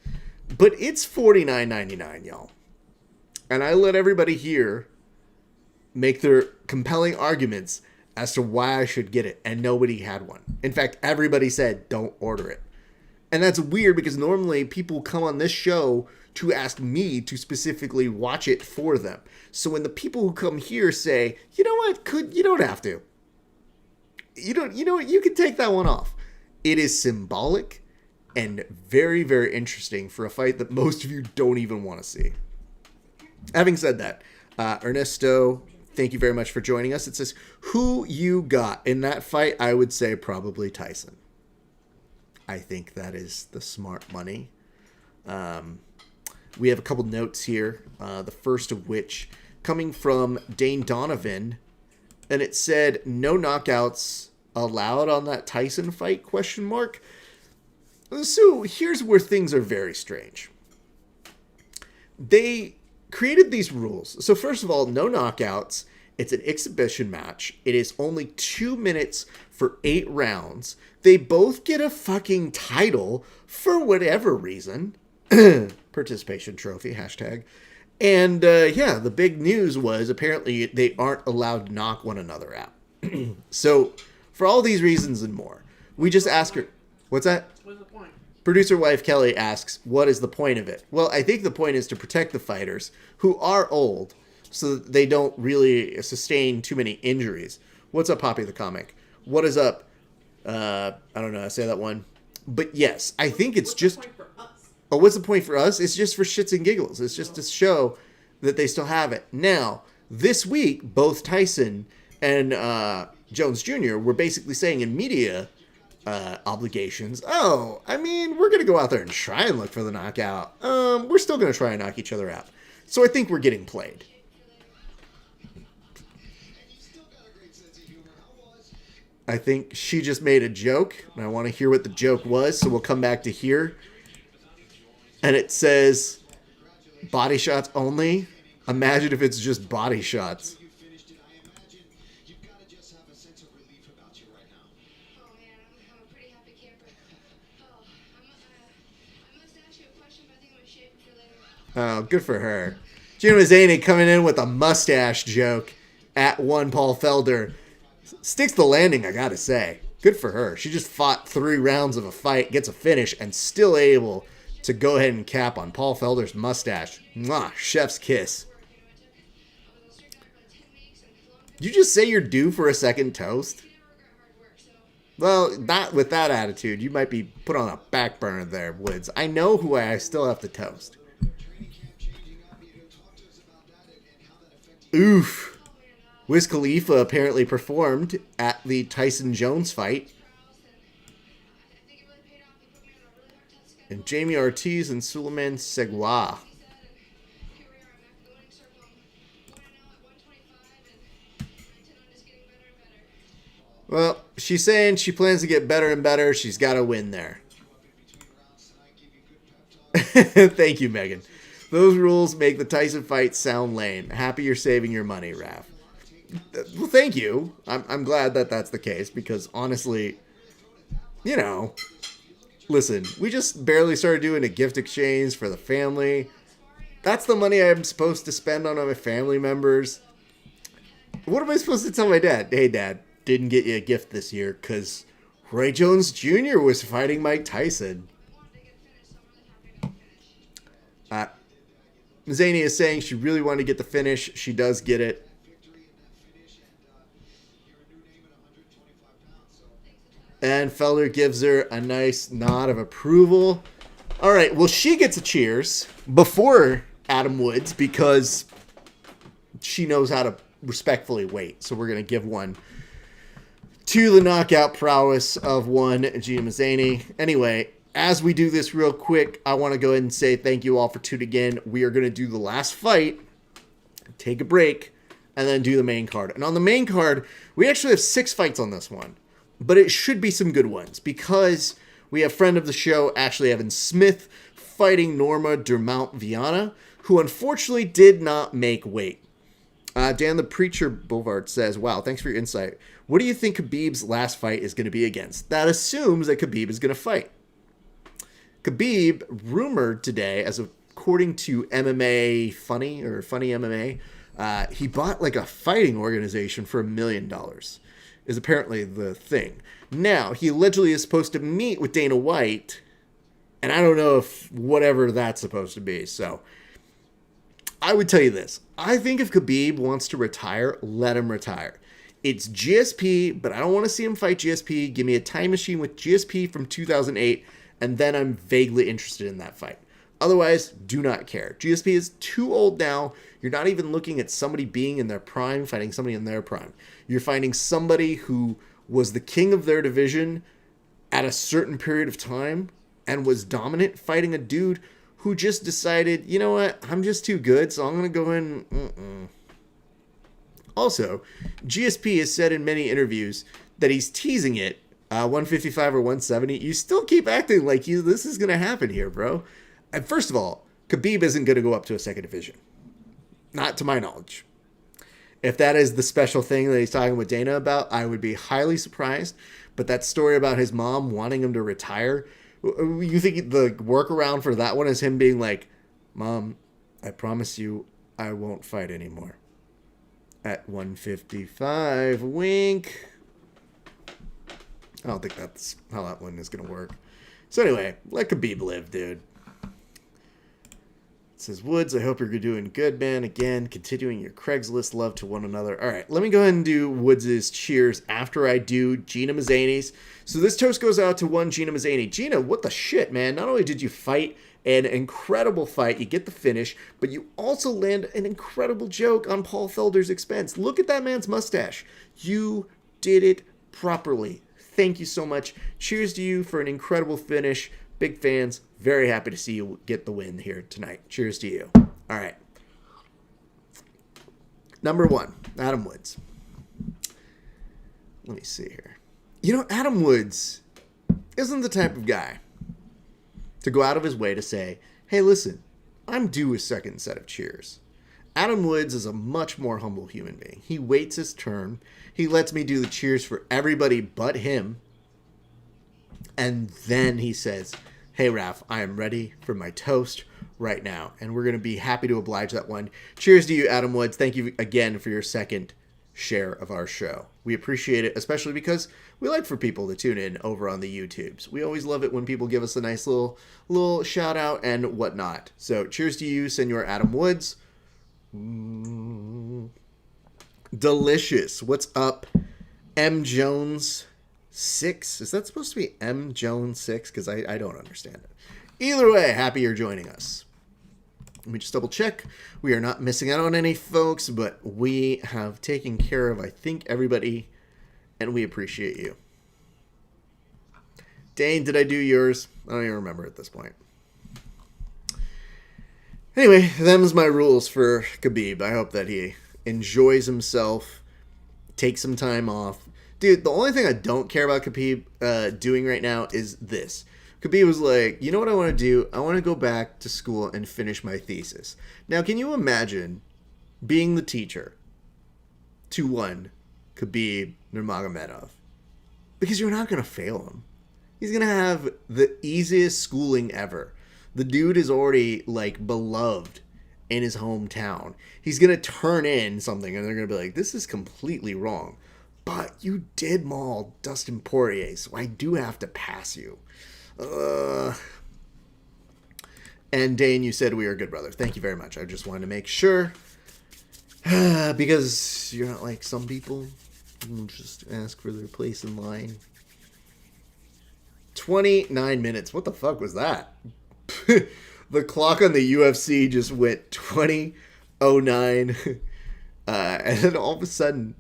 But it's $49.99, y'all. And I let everybody here make their compelling arguments as to why I should get it, and nobody had one. In fact, everybody said, don't order it. And that's weird because normally people come on this show to ask me to specifically watch it for them. So when the people who come here say, you know what, you don't have to. You know what, you can take that one off. It is symbolic and very, very interesting for a fight that most of you don't even want to see. Having said that, Ernesto, thank you very much for joining us. It says, who you got in that fight? I would say probably Tyson. I think that is the smart money. We have a couple notes here. The first of which coming from Dane Donovan. And it said, no knockouts allowed on that Tyson fight, ? So here's where things are very strange. They created these rules. So first of all, no knockouts. It's an exhibition match. It is only 2 minutes for 8 rounds. They both get a fucking title for whatever reason. Participation trophy, #. And the big news was apparently they aren't allowed to knock one another out. So for all these reasons and more, we just ask her, what's that? What's the point? Producer wife Kelly asks, what is the point of it? Well, I think the point is to protect the fighters who are old so that they don't really sustain too many injuries. What's up, Poppy the Comic? What is up? I don't know. I say that one. But yes, I think it's just... Oh, what's the point for us? It's just for shits and giggles. It's just to show that they still have it. Now, this week, both Tyson and Jones Jr. were basically saying in media obligations, we're going to go out there and try and look for the knockout. We're still going to try and knock each other out. So I think we're getting played. I think she just made a joke, and I want to hear what the joke was, so we'll come back to here. And it says, body shots only. Imagine if it's just body shots. Oh, good for her. Gina Mazzani coming in with a mustache joke at one Paul Felder. Sticks the landing, I gotta say. Good for her. She just fought 3 rounds of a fight, gets a finish, and still able to go ahead and cap on Paul Felder's mustache. Mwah, chef's kiss. Did you just say you're due for a second toast? Well, not with that attitude. You might be put on a back burner there, Woods. I know who I still have to toast. Oof. Wiz Khalifa apparently performed at the Tyson Jones fight. And Jamie Ortiz and Suleiman Segua. Well, she's saying she plans to get better and better. She's got to win there. Thank you, Megan. Those rules make the Tyson fight sound lame. Happy you're saving your money, Raph. Well, thank you. I'm glad that that's the case because honestly, listen, we just barely started doing a gift exchange for the family. That's the money I'm supposed to spend on my family members. What am I supposed to tell my dad? Hey, Dad, didn't get you a gift this year because Roy Jones Jr. was fighting Mike Tyson. Zany is saying she really wanted to get the finish. She does get it. And Felder gives her a nice nod of approval. All right, well, she gets a cheers before Adam Woods because she knows how to respectfully wait. So we're going to give one to the knockout prowess of one Gina Mazzani. Anyway, as we do this real quick, I want to go ahead and say thank you all for tuning in. We are going to do the last fight, take a break, and then do the main card. And on the main card, we actually have 6 fights on this one. But it should be some good ones because we have friend of the show, Ashley Evans Smith, fighting Norma Dermount Viana, who unfortunately did not make weight. Dan the Preacher Boulevard says, wow, thanks for your insight. What do you think Khabib's last fight is going to be against? That assumes that Khabib is going to fight. Khabib, rumored today, as according to MMA Funny MMA, he bought like a fighting organization for $1 million. Is apparently the thing. Now, he allegedly is supposed to meet with Dana White, and I don't know if whatever that's supposed to be. So, I would tell you this. I think if Khabib wants to retire, let him retire. It's GSP, but I don't want to see him fight GSP. Give me a time machine with GSP from 2008, and then I'm vaguely interested in that fight. Otherwise, do not care. GSP is too old now. You're not even looking at somebody being in their prime, fighting somebody in their prime. You're finding somebody who was the king of their division at a certain period of time and was dominant, fighting a dude who just decided, you know what, I'm just too good, so I'm going to go in. Also, GSP has said in many interviews that he's teasing it, 155 or 170. You still keep acting like this is going to happen here, bro. And first of all, Khabib isn't going to go up to a second division. Not to my knowledge. If that is the special thing that he's talking with Dana about, I would be highly surprised. But that story about his mom wanting him to retire, you think the workaround for that one is him being like, Mom, I promise you I won't fight anymore. At 155, wink. I don't think that's how that one is going to work. So anyway, let Khabib live, dude. says, Woods, I hope you're doing good, man. Again, continuing your Craigslist love to one another. All right, let me go ahead and do Woods' cheers after I do Gina Mazzani's. So this toast goes out to one Gina Mazzani. Gina, what the shit, man? Not only did you fight an incredible fight, you get the finish, but you also land an incredible joke on Paul Felder's expense. Look at that man's mustache. You did it properly. Thank you so much. Cheers to you for an incredible finish. Big fans. Very happy to see you get the win here tonight. Cheers to you. All right. Number 1, Adam Woods. Let me see here. You know, Adam Woods isn't the type of guy to go out of his way to say, hey, listen, I'm due a second set of cheers. Adam Woods is a much more humble human being. He waits his turn. He lets me do the cheers for everybody but him. And then he says, hey, Raph, I am ready for my toast right now. And we're going to be happy to oblige that one. Cheers to you, Adam Woods. Thank you again for your second share of our show. We appreciate it, especially because we like for people to tune in over on the YouTubes. We always love it when people give us a nice little shout out and whatnot. So cheers to you, Senor Adam Woods. Delicious. What's up, M. Jones 6? Is that supposed to be M. Jones 6? Because I don't understand it. Either way, happy you're joining us. Let me just double check. We are not missing out on any folks, but we have taken care of, I think, everybody, and we appreciate you. Dane, did I do yours? I don't even remember at this point. Anyway, them's my rules for Khabib. I hope that he enjoys himself, takes some time off. Dude, the only thing I don't care about Khabib doing right now is this. Khabib was like, you know what I want to do? I want to go back to school and finish my thesis. Now, can you imagine being the teacher to one Khabib Nurmagomedov? Because you're not going to fail him. He's going to have the easiest schooling ever. The dude is already, like, beloved in his hometown. He's going to turn in something, and they're going to be like, this is completely wrong. But you did maul Dustin Poirier, so I do have to pass you. And Dane, you said we are good, brother. Thank you very much. I just wanted to make sure. Because you're not like some people who just ask for their place in line. 29 minutes. What the fuck was that? The clock on the UFC just went 20:09. And then all of a sudden,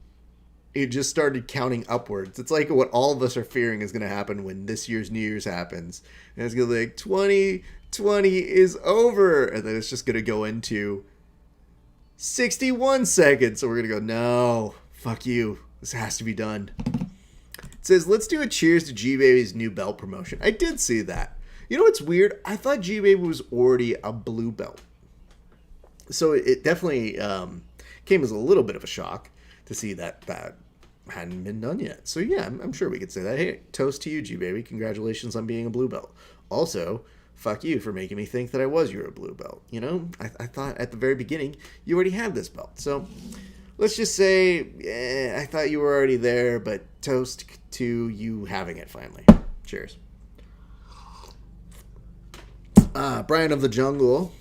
it just started counting upwards. It's like what all of us are fearing is going to happen when this year's New Year's happens. And it's going to be like, 2020 is over. And then it's just going to go into 61 seconds. So we're going to go, no, fuck you. This has to be done. It says, let's do a cheers to G-Baby's new belt promotion. I did see that. You know what's weird? I thought G-Baby was already a blue belt. So it definitely came as a little bit of a shock to see that hadn't been done yet. So yeah, I'm sure we could say that. Hey, toast to you, G-Baby. Congratulations on being a blue belt. Also, fuck you for making me think that I was your blue belt. You know, I thought at the very beginning you already had this belt. So let's just say, I thought you were already there, but toast to you having it finally. Cheers. Brian of the Jungle,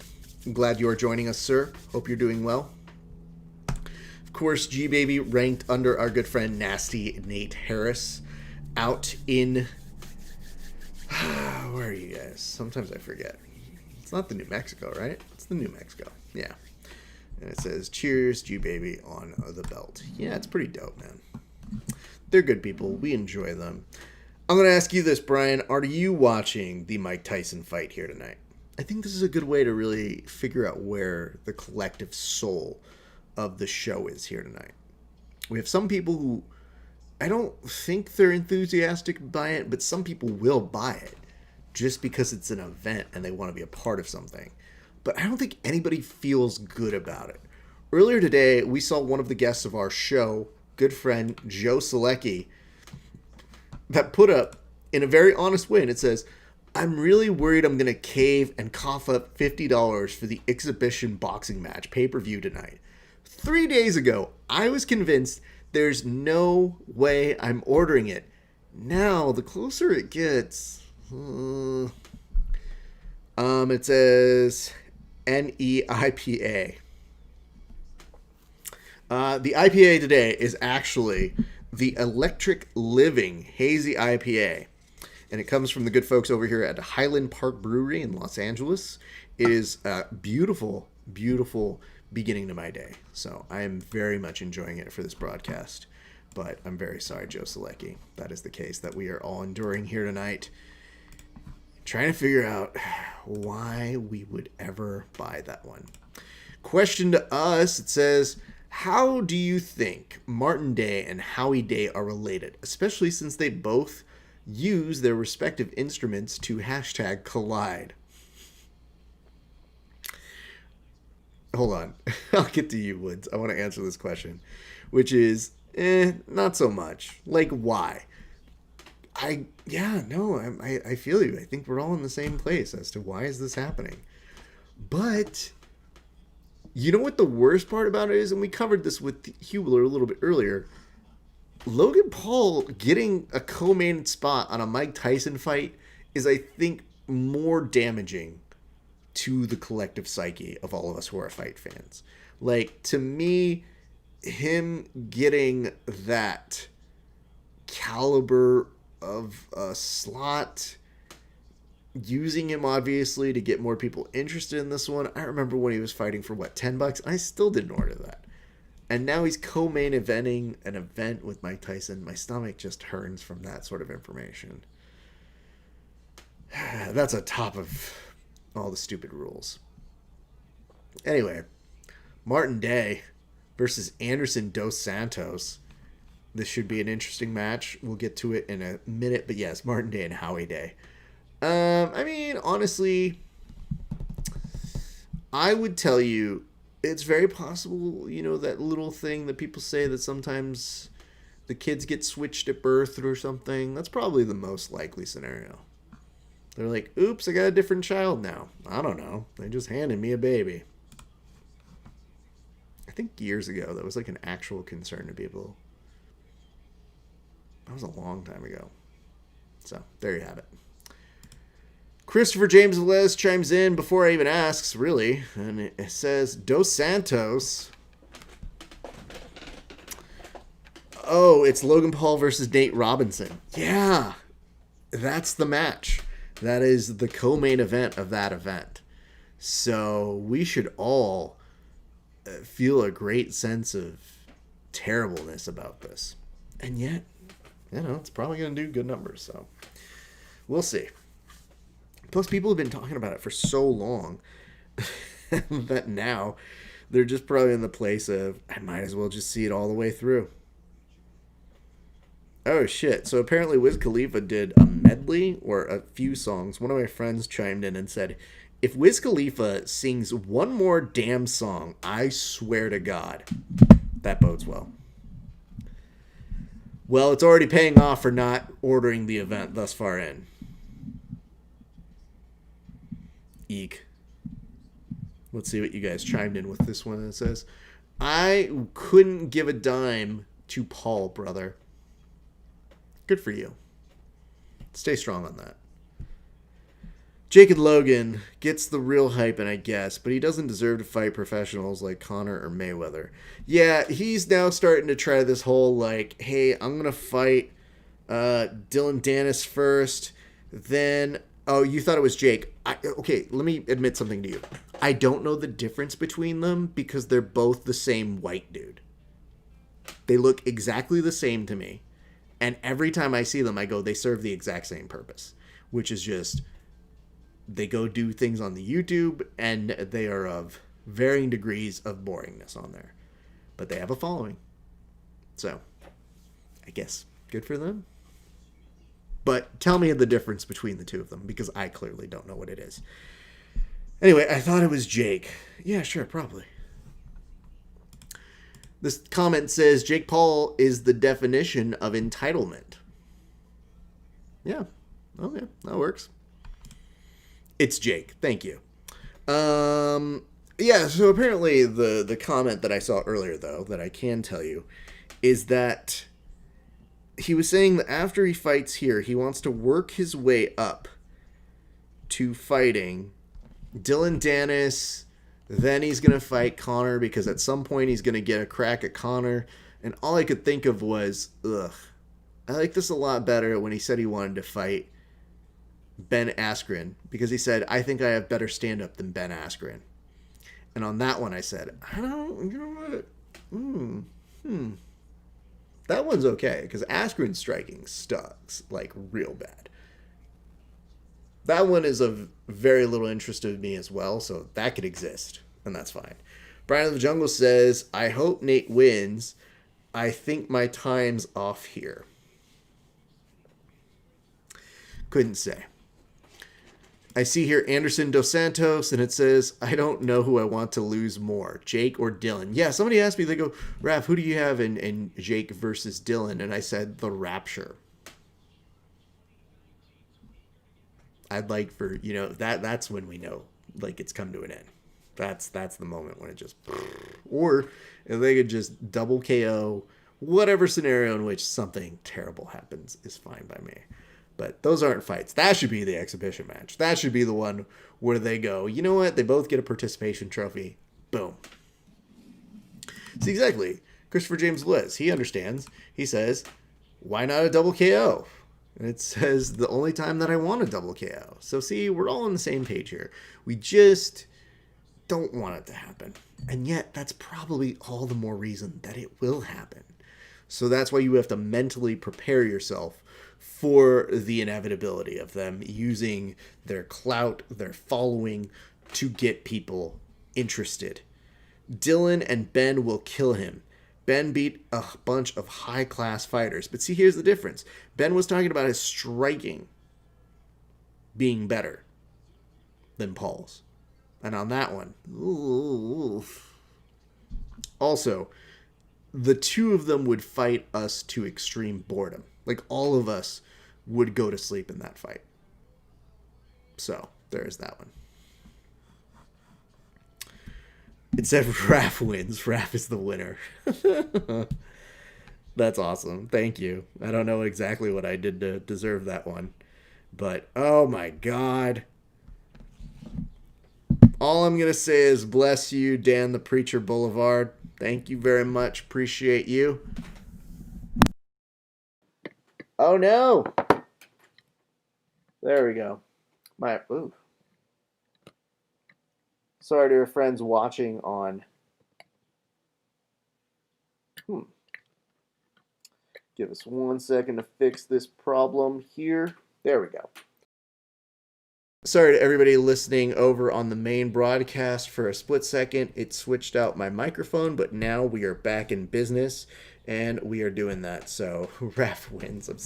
I'm glad you are joining us, sir. Hope you're doing well. Of course, G-Baby ranked under our good friend Nasty Nate Harris out in... Where are you guys? Sometimes I forget. It's not the New Mexico, right? It's the New Mexico. Yeah. And it says, cheers, G-Baby on the belt. Yeah, it's pretty dope, man. They're good people. We enjoy them. I'm going to ask you this, Brian. Are you watching the Mike Tyson fight here tonight? I think this is a good way to really figure out where the collective soul of the show is here tonight. We have some people who I don't think they're enthusiastic by it, but some people will buy it just because it's an event and they want to be a part of something. But I don't think anybody feels good about it. Earlier today, we saw one of the guests of our show, good friend Joe Selecki, that put up in a very honest way, and it says, I'm really worried I'm going to cave and cough up $50 for the exhibition boxing match pay-per-view tonight. 3 days ago, I was convinced there's no way I'm ordering it. Now, the closer it gets... it says... NEIPA. The IPA today is actually the Electric Living Hazy IPA. And it comes from the good folks over here at Highland Park Brewery in Los Angeles. It is a beautiful, beautiful beginning to my day. So I am very much enjoying it for this broadcast. But I'm very sorry, Joe Selecki. That is the case that we are all enduring here tonight. Trying to figure out why we would ever buy that one. Question to us, it says, how do you think Martin Day and Howie Day are related? Especially since they both use their respective instruments to hashtag collide. Hold on. I'll get to you, Woods. I want to answer this question, which is, not so much. Like, why? I feel you. I think we're all in the same place as to why is this happening. But you know what the worst part about it is? And we covered this with Hubler a little bit earlier. Logan Paul getting a co-main spot on a Mike Tyson fight is, I think, more damaging to the collective psyche of all of us who are fight fans. Like, to me, him getting that caliber of a slot, using him obviously to get more people interested in this one. I remember when he was fighting for $10. I still didn't order that. And now he's co-main eventing an event with Mike Tyson. My stomach just hurts from that sort of information. That's on top of all the stupid rules. Anyway, Martin Day versus Anderson Dos Santos. This should be an interesting match. We'll get to it in a minute. But yes, Martin Day and Howie Day. I mean, honestly, I would tell you, it's very possible, you know, that little thing that people say that sometimes the kids get switched at birth or something. That's probably the most likely scenario. They're like, oops, I got a different child now. I don't know. They just handed me a baby. I think years ago, that was like an actual concern to people. That was a long time ago. So, there you have it. Christopher James Velez chimes in before I even asks, really. And it says, Dos Santos. Oh, it's Logan Paul versus Nate Robinson. Yeah, that's the match. That is the co-main event of that event. So we should all feel a great sense of terribleness about this. And yet, you know, it's probably going to do good numbers. So we'll see. Plus, people have been talking about it for so long that now they're just probably in the place of, I might as well just see it all the way through. Oh, shit. So apparently Wiz Khalifa did a medley or a few songs. One of my friends chimed in and said, if Wiz Khalifa sings one more damn song, I swear to God, that bodes well. Well, it's already paying off for not ordering the event thus far in. Eek. Let's see what you guys chimed in with this one. It says, I couldn't give a dime to Paul, brother. Good for you. Stay strong on that. Jacob Logan gets the real hype, and I guess, but he doesn't deserve to fight professionals like Conor or Mayweather. Yeah, he's now starting to try this whole, like, hey, I'm going to fight Dylan Dennis first, then... Oh, you thought it was Jake. Okay, let me admit something to you. I don't know the difference between them because they're both the same white dude. They look exactly the same to me. And every time I see them, I go, they serve the exact same purpose. Which is just, they go do things on the YouTube, and they are of varying degrees of boringness on there. But they have a following. So, I guess, good for them. But tell me the difference between the two of them, because I clearly don't know what it is. Anyway, I thought it was Jake. Yeah, sure, probably. This comment says, Jake Paul is the definition of entitlement. Yeah. Oh, yeah, that works. It's Jake. Thank you. Yeah, so apparently the comment that I saw earlier, though, that I can tell you, is that he was saying that after he fights here, he wants to work his way up to fighting Dylan Dennis, Then he's going to fight Conor because at some point he's going to get a crack at Conor. And all I could think of was, ugh, I like this a lot better when he said he wanted to fight Ben Askren because he said, I think I have better stand-up than Ben Askren. And on that one I said, you know what? That one's okay because Askren's striking sucks like real bad. That one is of very little interest to me as well, so that could exist, and that's fine. Brian of the Jungle says, I hope Nate wins. I think my time's off here. Couldn't say. I see here Anderson Dos Santos, and it says, I don't know who I want to lose more, Jake or Dylan. Yeah, somebody asked me, they go, Raph, who do you have in Jake versus Dylan? And I said, the Rapture. I'd like for, that's when we know, like, it's come to an end. That's the moment when it just, or if they could just double KO, whatever scenario in which something terrible happens is fine by me. But those aren't fights. That should be the exhibition match. That should be the one where they go, you know what? They both get a participation trophy. Boom. See, exactly. Christopher James Bliss, he understands. He says, why not a double KO? And it says the only time that I want a double KO. So see, we're all on the same page here. We just don't want it to happen. And yet, that's probably all the more reason that it will happen. So that's why you have to mentally prepare yourself for the inevitability of them using their clout, their following, to get people interested. Dylan and Ben will kill him. Ben beat a bunch of high-class fighters. But see, here's the difference. Ben was talking about his striking being better than Paul's. And on that one, ooh. Also, the two of them would fight us to extreme boredom. Like, all of us would go to sleep in that fight. So, there's that one. It said Raph wins. Raph is the winner. That's awesome. Thank you. I don't know exactly what I did to deserve that one. But, oh my God. All I'm going to say is bless you, Dan the Preacher Boulevard. Thank you very much. Appreciate you. Oh no. There we go. Ooh. Sorry to your friends watching on. Give us 1 second to fix this problem here. There we go. Sorry to everybody listening over on the main broadcast. For a split second, it switched out my microphone, but now we are back in business, and we are doing that. So, Raph wins. I'm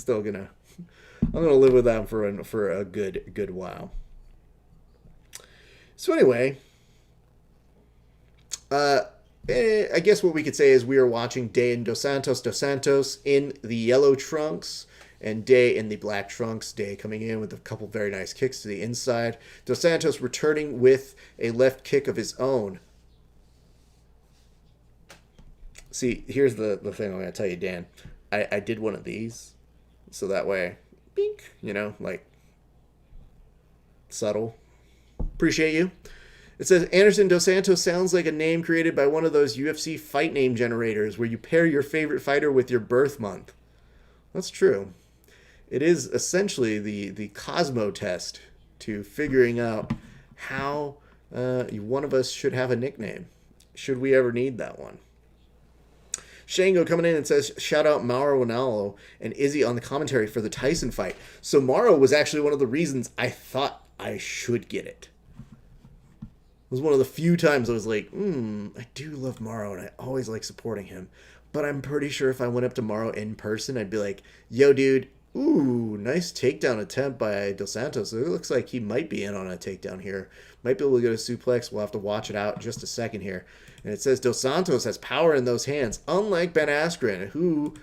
gonna live with that for a good while. So anyway, I guess what we could say is we are watching Day and Dos Santos in the yellow trunks and Day in the black trunks. Day coming in with a couple very nice kicks to the inside. Dos Santos returning with a left kick of his own. See, here's the thing I'm going to tell you, Dan. I did one of these, so that way, bink, like, subtle. Appreciate you. It says, Anderson Dos Santos sounds like a name created by one of those UFC fight name generators where you pair your favorite fighter with your birth month. That's true. It is essentially the Cosmo test to figuring out how one of us should have a nickname, should we ever need that one. Shango coming in and says, shout out Mauro Ranallo and Izzy on the commentary for the Tyson fight. So Mauro was actually one of the reasons I thought I should get it. It was one of the few times I was like, I do love Mauro and I always like supporting him. But I'm pretty sure if I went up to Mauro in person, I'd be like, yo, dude, ooh, nice takedown attempt by Dos Santos. It looks like he might be in on a takedown here. Might be able to get a suplex. We'll have to watch it out in just a second here. And it says Dos Santos has power in those hands, unlike Ben Askren, who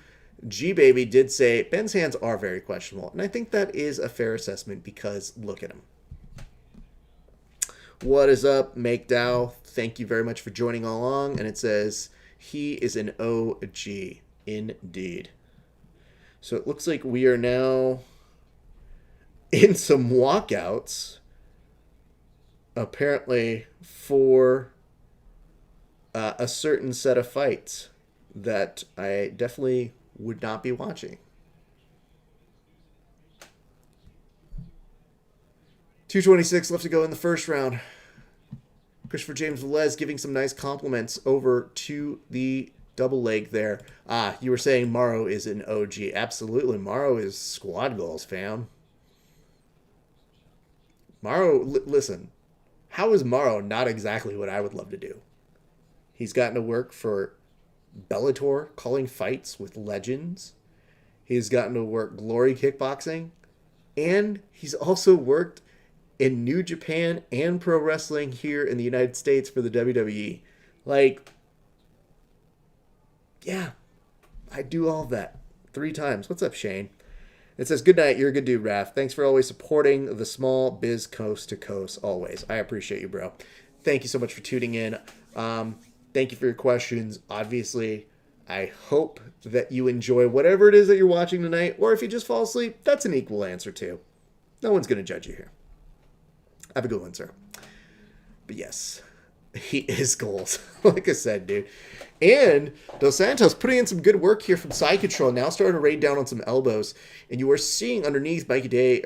G-Baby did say Ben's hands are very questionable. And I think that is a fair assessment because look at him. What is up, Make Dow? Thank you very much for joining along. And it says, he is an OG. Indeed. So it looks like we are now in some walkouts. Apparently for a certain set of fights that I definitely would not be watching. 226 left to go in the first round. Christopher James Velez giving some nice compliments over to the double leg there. You were saying Morrow is an OG. Absolutely. Morrow is squad goals, fam. Morrow, listen, how is Morrow not exactly what I would love to do? He's gotten to work for Bellator, calling fights with legends. He's gotten to work Glory Kickboxing. And he's also worked in New Japan and pro wrestling here in the United States for the WWE. Like, yeah, I do all of that 3 times. What's up, Shane? It says, good night, you're a good dude, Raph. Thanks for always supporting the small biz coast to coast, always. I appreciate you, bro. Thank you so much for tuning in. Thank you for your questions. Obviously, I hope that you enjoy whatever it is that you're watching tonight, or if you just fall asleep, that's an equal answer too. No one's going to judge you here. Have a good one, sir. But yes, he is goals. Like I said, dude. And Dos Santos putting in some good work here from side control. Now starting to raid down on some elbows. And you are seeing underneath Day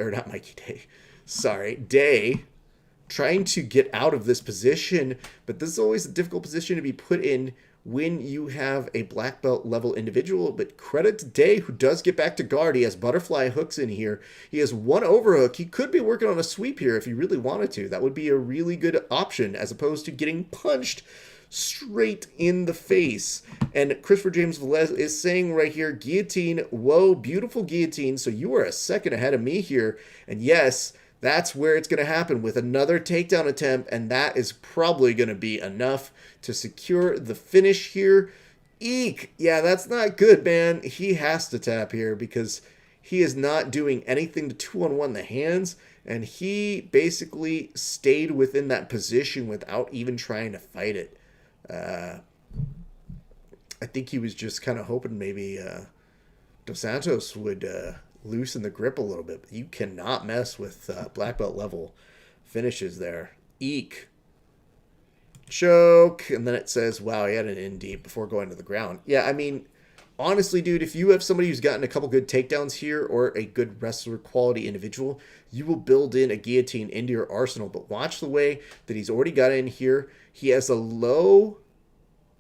trying to get out of this position. But this is always a difficult position to be put in when you have a black belt level individual. But credit to Day, who does get back to guard. He has butterfly hooks in here. He has one overhook. He could be working on a sweep here if he really wanted to. That would be a really good option as opposed to getting punched straight in the face. And Christopher James Velez is saying right here, guillotine, whoa, beautiful guillotine. So you are a second ahead of me here. And yes, that's where it's going to happen with another takedown attempt, and that is probably going to be enough to secure the finish here. Eek! Yeah, that's not good, man. He has to tap here because he is not doing anything to 2-on-1 the hands, and he basically stayed within that position without even trying to fight it. I think he was just kind of hoping maybe Dos Santos would loosen the grip a little bit. But you cannot mess with black belt level finishes there. Eek. Choke. And then it says, wow, he had an in deep before going to the ground. Yeah, I mean, honestly, dude, if you have somebody who's gotten a couple good takedowns here or a good wrestler quality individual, you will build in a guillotine into your arsenal. But watch the way that he's already got in here. He has a low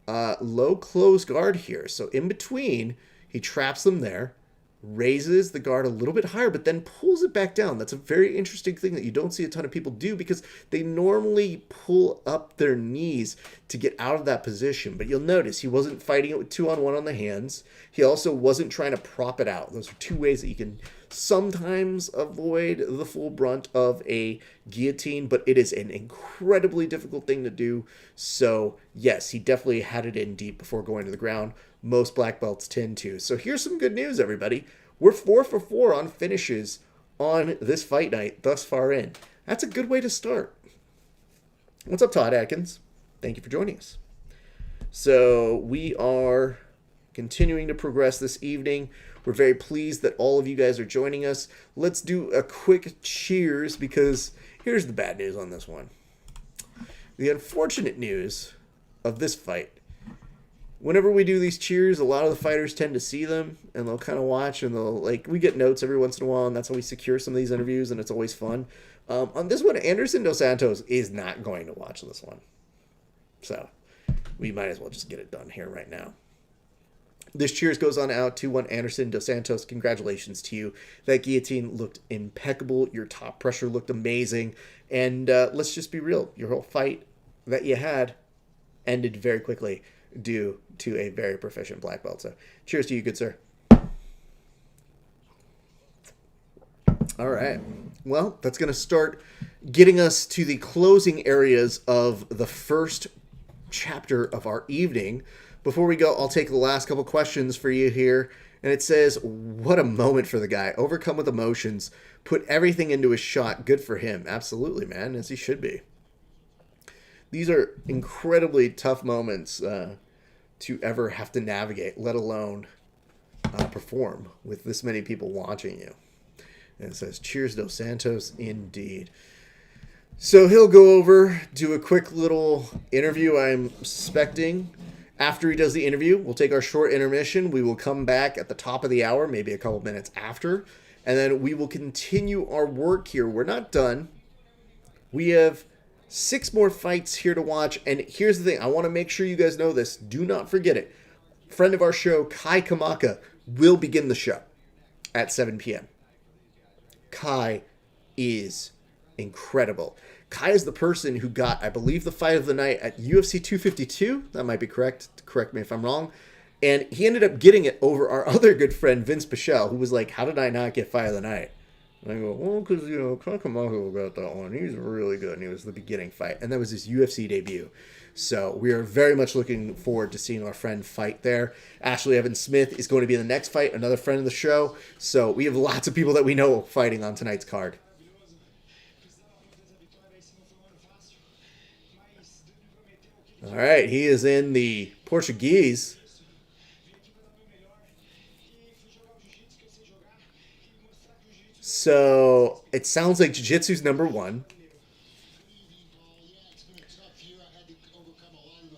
close guard here. So in between, he traps them there, raises the guard a little bit higher, but then pulls it back down. That's a very interesting thing that you don't see a ton of people do because they normally pull up their knees to get out of that position. But you'll notice he wasn't fighting it with 2-on-1 on the hands. He also wasn't trying to prop it out. Those are 2 ways that you can sometimes avoid the full brunt of a guillotine, but it is an incredibly difficult thing to do. So yes, he definitely had it in deep before going to the ground. Most black belts tend to. So here's some good news, everybody. We're 4 for 4 on finishes on this fight night thus far in. That's a good way to start. What's up, Todd Atkins? Thank you for joining us. So we are continuing to progress this evening. We're very pleased that all of you guys are joining us. Let's do a quick cheers because here's the bad news on this one. The unfortunate news of this fight. Whenever we do these cheers, a lot of the fighters tend to see them and they'll kind of watch and they'll we get notes every once in a while and that's how we secure some of these interviews and it's always fun. On this one, Anderson Dos Santos is not going to watch this one. So we might as well just get it done here right now. This cheers goes on out to one Anderson Dos Santos. Congratulations to you. That guillotine looked impeccable. Your top pressure looked amazing. And let's just be real. Your whole fight that you had ended very quickly due to a very proficient black belt. So cheers to you, good sir. All right. Well, that's going to start getting us to the closing areas of the first chapter of our evening. Before we go, I'll take the last couple questions for you here. And it says, what a moment for the guy. Overcome with emotions. Put everything into his shot. Good for him. Absolutely, man, as he should be. These are incredibly tough moments to ever have to navigate, let alone perform with this many people watching you. And it says, cheers, Dos Santos, indeed. So he'll go over, do a quick little interview, I'm suspecting. After he does the interview, we'll take our short intermission. We will come back at the top of the hour, maybe a couple minutes after, and then we will continue our work here. We're not done. We have 6 more fights here to watch, and here's the thing. I want to make sure you guys know this. Do not forget it. Friend of our show, Kai Kamaka, will begin the show at 7 p.m. Kai is incredible. Kai is the person who got, I believe, the fight of the night at UFC 252. That might be correct. Correct me if I'm wrong. And he ended up getting it over our other good friend, Vince Pichel, who was like, how did I not get fight of the night? And I go, well, because, Kai Kamaka got that one. He's really good. And he was the beginning fight. And that was his UFC debut. So we are very much looking forward to seeing our friend fight there. Ashley Evans Smith is going to be in the next fight, another friend of the show. So we have lots of people that we know fighting on tonight's card. All right, he is in the Portuguese. So it sounds like Jiu-Jitsu's number 1.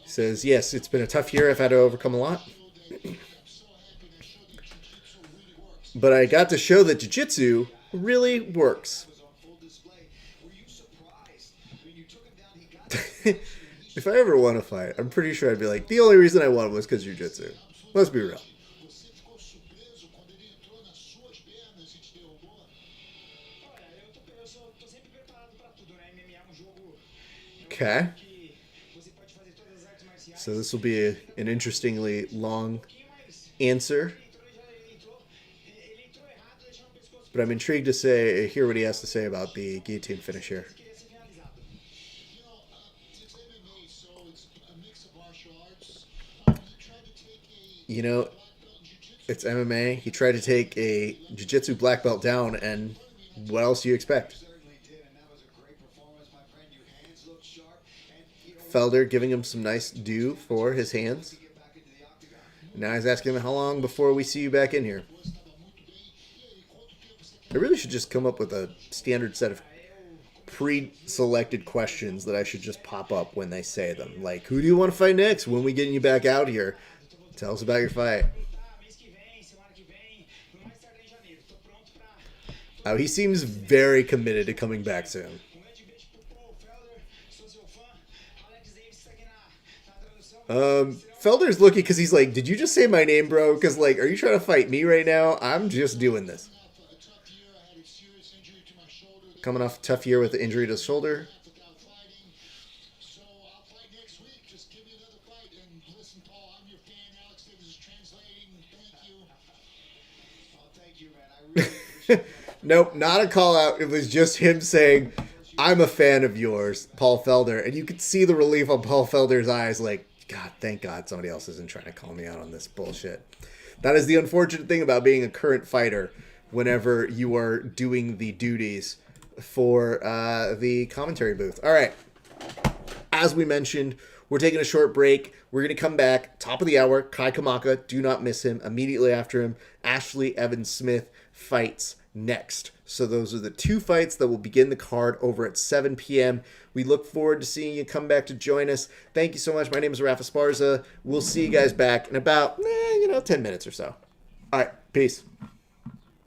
He says, yes, it's been a tough year. I've had to overcome a lot. But I got to show that Jiu-Jitsu really works. If I ever want to fight, I'm pretty sure I'd be like, the only reason I won was because Jiu-Jitsu. Let's be real. Okay. So this will be an interestingly long answer. But I'm intrigued to hear what he has to say about the guillotine finish here. You know, it's MMA. He tried to take a jiu-jitsu black belt down, and what else do you expect? Felder giving him some nice due for his hands. Now he's asking him, how long before we see you back in here? I really should just come up with a standard set of pre-selected questions that I should just pop up when they say them. Like, who do you want to fight next? When we getting you back out here? Tell us about your fight. Oh, he seems very committed to coming back soon. Felder's looking because he's like, did you just say my name, bro? Because, like, are you trying to fight me right now? I'm just doing this. Coming off a tough year with the injury to his shoulder. Nope, not a call out. It was just him saying, I'm a fan of yours, Paul Felder. And you could see the relief on Paul Felder's eyes, like, God, thank God somebody else isn't trying to call me out on this bullshit. That is the unfortunate thing about being a current fighter whenever you are doing the duties for the commentary booth. All right. As we mentioned, we're taking a short break. We're going to come back. Top of the hour, Kai Kamaka. Do not miss him. Immediately after him, Ashley Evans Smith fights next. So those are the 2 fights that will begin the card over at 7 p.m. We look forward to seeing you come back to join us. Thank you so much. My name is Rafa Esparza. We'll see you guys back in about 10 minutes or so. All right. Peace.